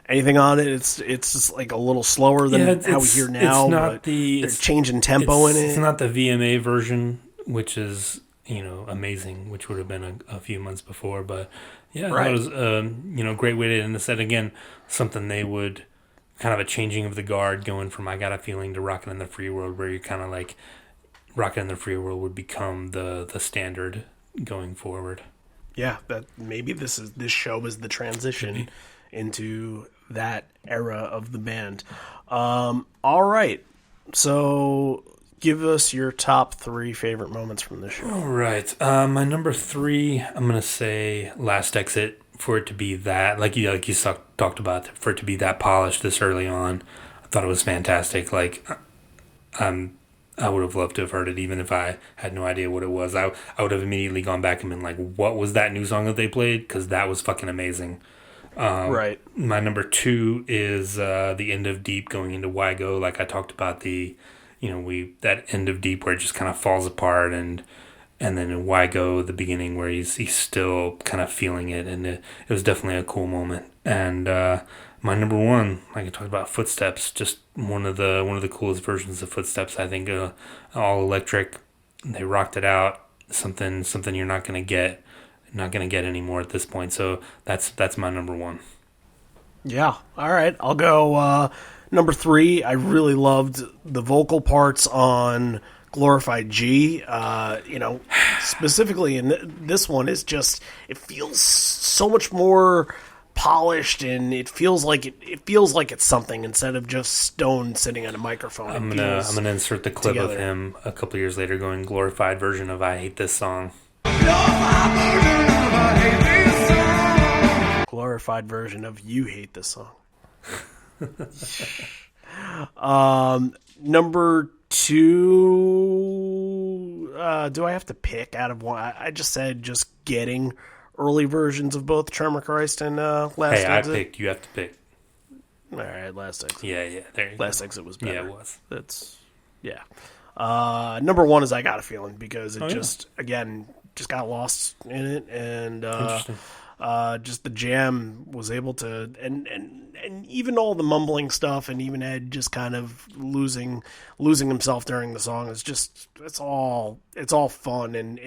anything on it. It's just like a little slower than how we hear now. It's not but they're changing tempo in it. It's not the VMA version, which is, you know, amazing, which would have been a few months before. But yeah, that was great way to end the set. Again, something they would kind of a changing of the guard, going from I Got a Feeling to Rockin' in the Free World, where you kind of like Rockin' in the Free World would become the standard going forward. Yeah, that maybe this show is the transition into that era of the band. All right, so give us your top 3 favorite moments from the show. All right, my number 3, I'm gonna say Last Exit, for it to be that, like you talked about, for it to be that polished this early on. I thought it was fantastic. Like, I would have loved to have heard it, even if I had no idea what it was. I would have immediately gone back and been like, what was that new song that they played? Because that was fucking amazing. Right. My number 2 is the end of Deep going into Why Go. Like I talked about that end of Deep where it just kind of falls apart, and then in Why Go, the beginning where he's still kind of feeling it, and it was definitely a cool moment. And my number 1, like I talked about, Footsteps, just one of the coolest versions of Footsteps. I think all electric. They rocked it out. Something you're not gonna get anymore at this point. So that's my number 1. Yeah. All right. I'll go number 3. I really loved the vocal parts on Glorified G. Specifically in this one, is just, it feels so much more polished, and it feels like it's something instead of just Stone sitting on a microphone. I'm gonna insert the clip of him a couple years later going, glorified version of I Hate This Song. Glorified version of You Hate This Song. Number 2, do I have to pick out of one? I just said getting early versions of both Tremor Christ and Last Exit. I picked. You have to pick. All right, Last Exit. Yeah, there you Last go. Exit was better. Yeah, it was. That's, yeah. Number one is I Got a Feeling, because it Oh, yeah. just got lost in it, and Interesting. just the jam was able to, and even all the mumbling stuff, and even Ed just kind of losing himself during the song is just, it's all fun, and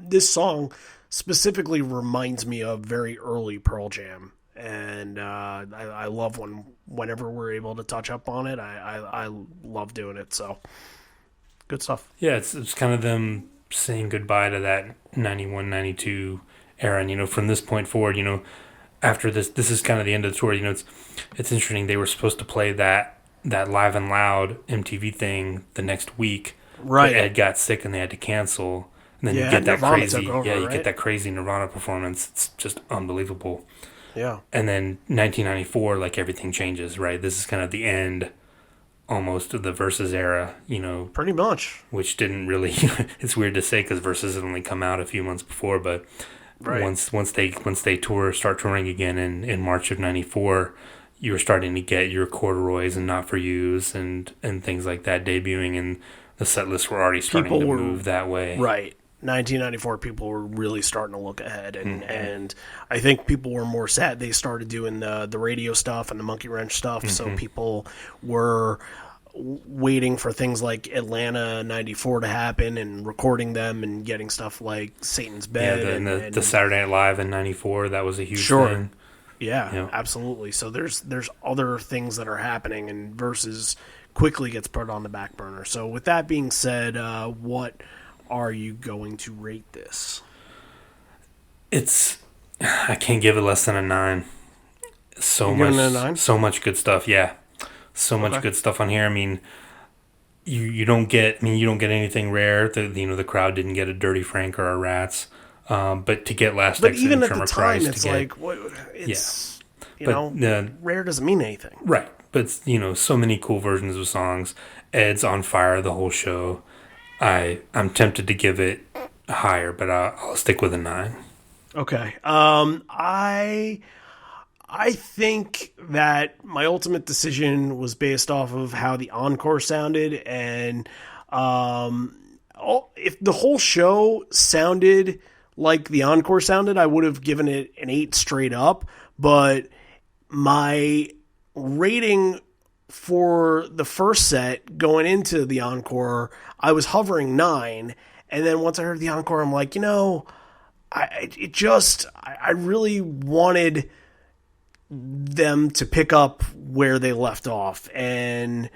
this song specifically reminds me of very early Pearl Jam, and I love whenever we're able to touch up on it. I love doing it, so good stuff. Yeah, it's kind of them saying goodbye to that 91, 92 era, and from this point forward, after this is kind of the end of the tour. It's interesting. They were supposed to play that Live and Loud MTV thing the next week, Right. But Ed got sick and they had to cancel. And then Yeah, you get that Nirvana crazy, took over, you right? get that crazy Nirvana performance. It's just unbelievable. Yeah. And then 1994, like everything changes, right? This is kind of the end, almost, of the Versus era, Pretty much. which didn't really. It's weird to say because Versus had only come out a few months before, but Right. once they start touring again in March of '94, you were starting to get your Corduroys and Not For Yous and things like that debuting, and the set lists were already starting People to were- move that way. Right. 1994, people were really starting to look ahead, and I think people were more sad. They started doing the radio stuff and the Monkey Wrench stuff, so people were waiting for things like Atlanta 94 to happen and recording them and getting stuff like Satan's Yeah, Bed the Saturday Night Live in '94, that was a huge Sure. thing. Yeah, Yeah. absolutely. So there's other things that are happening, and Versus quickly gets put on the back burner. So with that being said, what are you going to rate this? I can't give it less than a 9. So You're much, giving it a 9? so much good stuff. Yeah, so much Okay. good stuff on here. I mean, you don't get anything rare. The crowd didn't get a Dirty Frank or a Rats, but to get Last But Exit even and at the Tremor time, Price it's to get, like, what? It's But, rare doesn't mean anything. right. But so many cool versions of songs. Ed's on fire the whole show. I'm tempted to give it higher, but I'll stick with a 9. Okay. I think that my ultimate decision was based off of how the encore sounded, and if the whole show sounded like the encore sounded, I would have given it an 8 straight up. But my rating for the first set going into the encore, I was hovering 9, and then once I heard the encore, I'm like, I really wanted them to pick up where they left off, and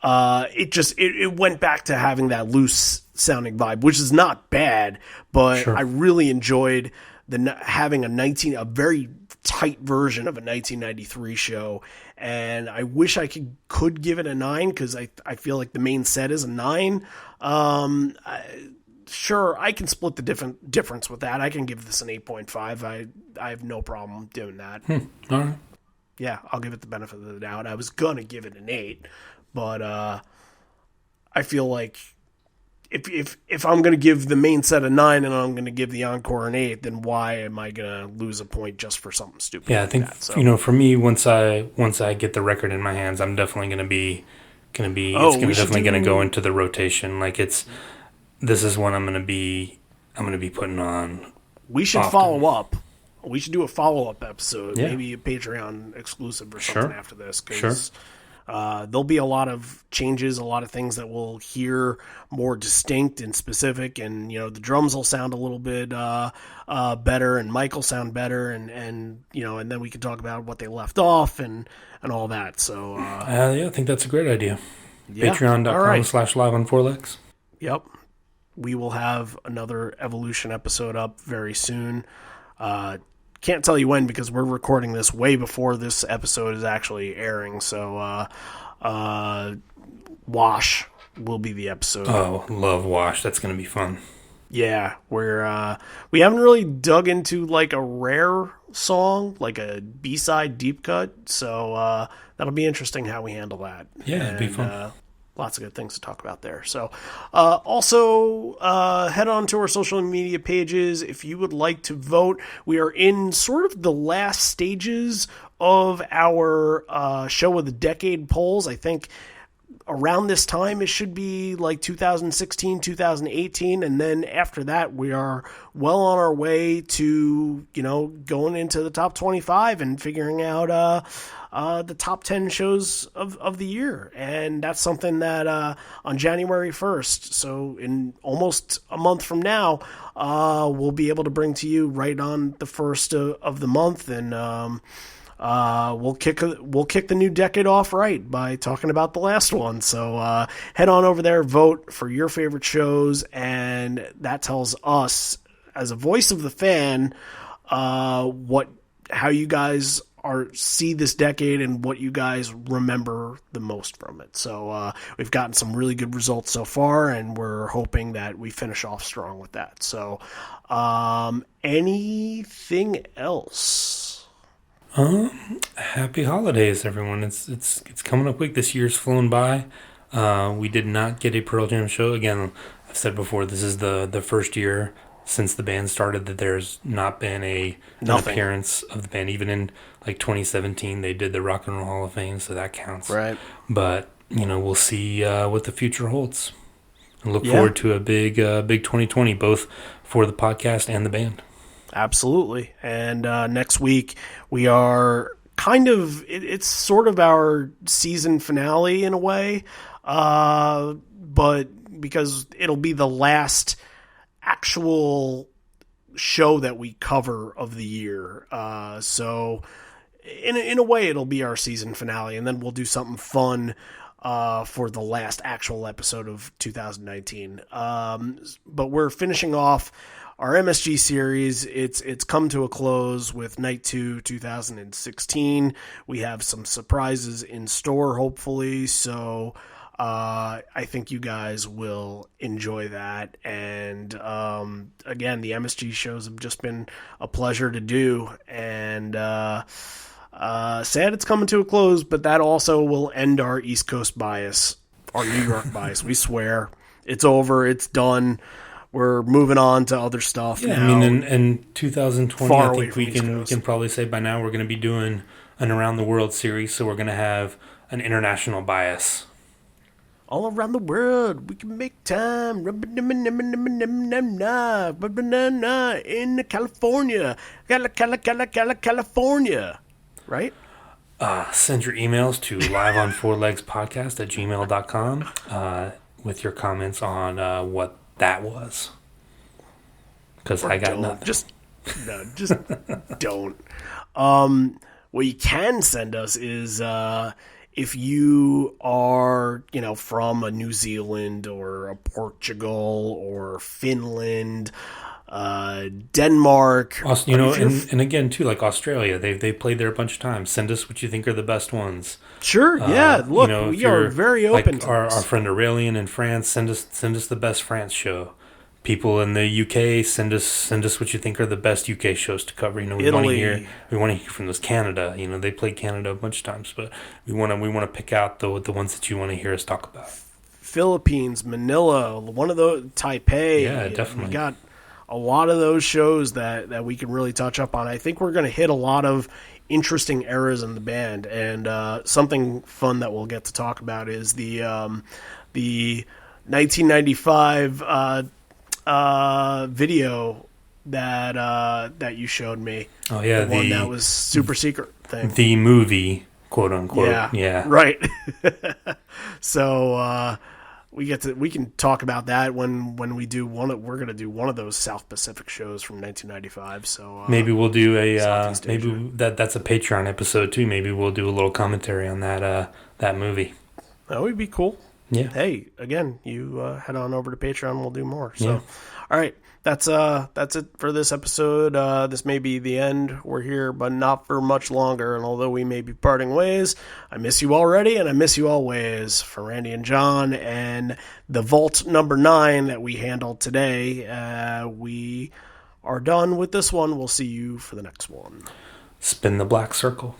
it went back to having that loose sounding vibe, which is not bad, but Sure. I really enjoyed having a very tight version of a 1993 show, and I wish I could give it a 9, because I feel like the main set is a 9. Sure, I can split the difference with that. I can give this an 8.5. I have no problem doing that. All right. Yeah, I'll give it the benefit of the doubt. I was gonna give it an 8, but I feel like if I'm gonna give the main set a 9 and I'm gonna give the encore an 8, then why am I gonna lose a point just for something stupid? Yeah, I like think that? So, for me, once I get the record in my hands, I'm definitely gonna be Oh, it's we should definitely gonna do- go into the rotation. Like this is one I'm gonna be putting on. we should often. follow up. We should do a follow-up episode, Yeah. maybe a Patreon exclusive or Sure. something after this. Sure. There'll be a lot of changes, a lot of things that we'll hear more distinct and specific, and the drums will sound a little bit better, and Mike will sound better, and then we can talk about what they left off and all that. So Yeah, I think that's a great idea. yeah. All right. Patreon.com/live on 4legs. Yep. We will have another Evolution episode up very soon. Can't tell you when, because we're recording this way before this episode is actually airing. So, Wash will be the episode. Oh, love Wash. That's gonna be fun. Yeah, we haven't really dug into like a rare song, like a B-side deep cut. So that'll be interesting how we handle that. Yeah, it'd be fun. lots of good things to talk about there. So also head on to our social media pages if you would like to vote. We are in sort of the last stages of our show of the decade polls. I think around this time, it should be like 2016, 2018. And then after that, we are well on our way to, going into the top 25 and figuring out the top 10 shows of the year. And that's something that on January 1st, so in almost a month from now, we'll be able to bring to you right on the first of the month. And we'll kick the new decade off right by talking about the last one. So head on over there, vote for your favorite shows, and that tells us, as a voice of the fan, how you guys see this decade and what you guys remember the most from it. So we've gotten some really good results so far, and we're hoping that we finish off strong with that. So anything else? Happy holidays, everyone. It's coming up quick. This year's flown by. We did not get a Pearl Jam show. Again, I've said before, this is the first year since the band started that there's not been an appearance of the band. Even in like 2017, they did the Rock and Roll Hall of Fame, so that counts. Right. But, we'll see what the future holds. And look forward to a big 2020, both for the podcast and the band. Absolutely. And next week we are it's sort of our season finale in a way, but because it'll be the last actual show that we cover of the year. So in a way it'll be our season finale, and then we'll do something fun for the last actual episode of 2019. But we're finishing off our MSG series. It's come to a close with Night 2 2016. We have some surprises in store, hopefully, so I think you guys will enjoy that. And again, the MSG shows have just been a pleasure to do, and sad it's coming to a close, but that also will end our East Coast bias, our New York bias. We swear. It's over. It's done. We're moving on to other stuff. Yeah, now. I mean, in 2020, Far I away think from we can probably say by now we're going to be doing an Around the World series, so we're going to have an international bias. All around the world, we can make time. In California. California. Right? Send your emails to liveonfourlegspodcast@gmail.com with your comments on what that was. Because I got nothing. Just don't. What you can send us is if you are, from a New Zealand or a Portugal or Finland, Denmark. And again, too, like Australia, they played there a bunch of times. Send us what you think are the best ones. Sure, yeah. Look, we are very open like to our this. friend Aurelian in France. Send us the best France show. People in the UK, send us what you think are the best UK shows to cover. We want to hear from those. Canada. They played Canada a bunch of times, but we want to pick out the ones that you want to hear us talk about. Philippines, Manila, one of those, Taipei. Yeah, definitely. We got a lot of those shows that we can really touch up on. I think we're going to hit a lot of interesting eras in the band, and something fun that we'll get to talk about is the 1995 video that you showed me. Oh yeah, the one that was super secret thing. The movie, quote unquote. Yeah. Right. So we can talk about that when we do we're going to do one of those South Pacific shows from 1995. So maybe we'll do that's a Patreon episode too. Maybe we'll do a little commentary on that movie. That would be cool. Yeah. Hey, again, you head on over to Patreon. We'll do more. So, yeah. All right, that's it for this episode. This may be the end. We're here, but not for much longer. And although we may be parting ways, I miss you already, and I miss you always. For Randy and John and the Vault number 9 that we handled today, we are done with this one. We'll see you for the next one. Spin the black circle.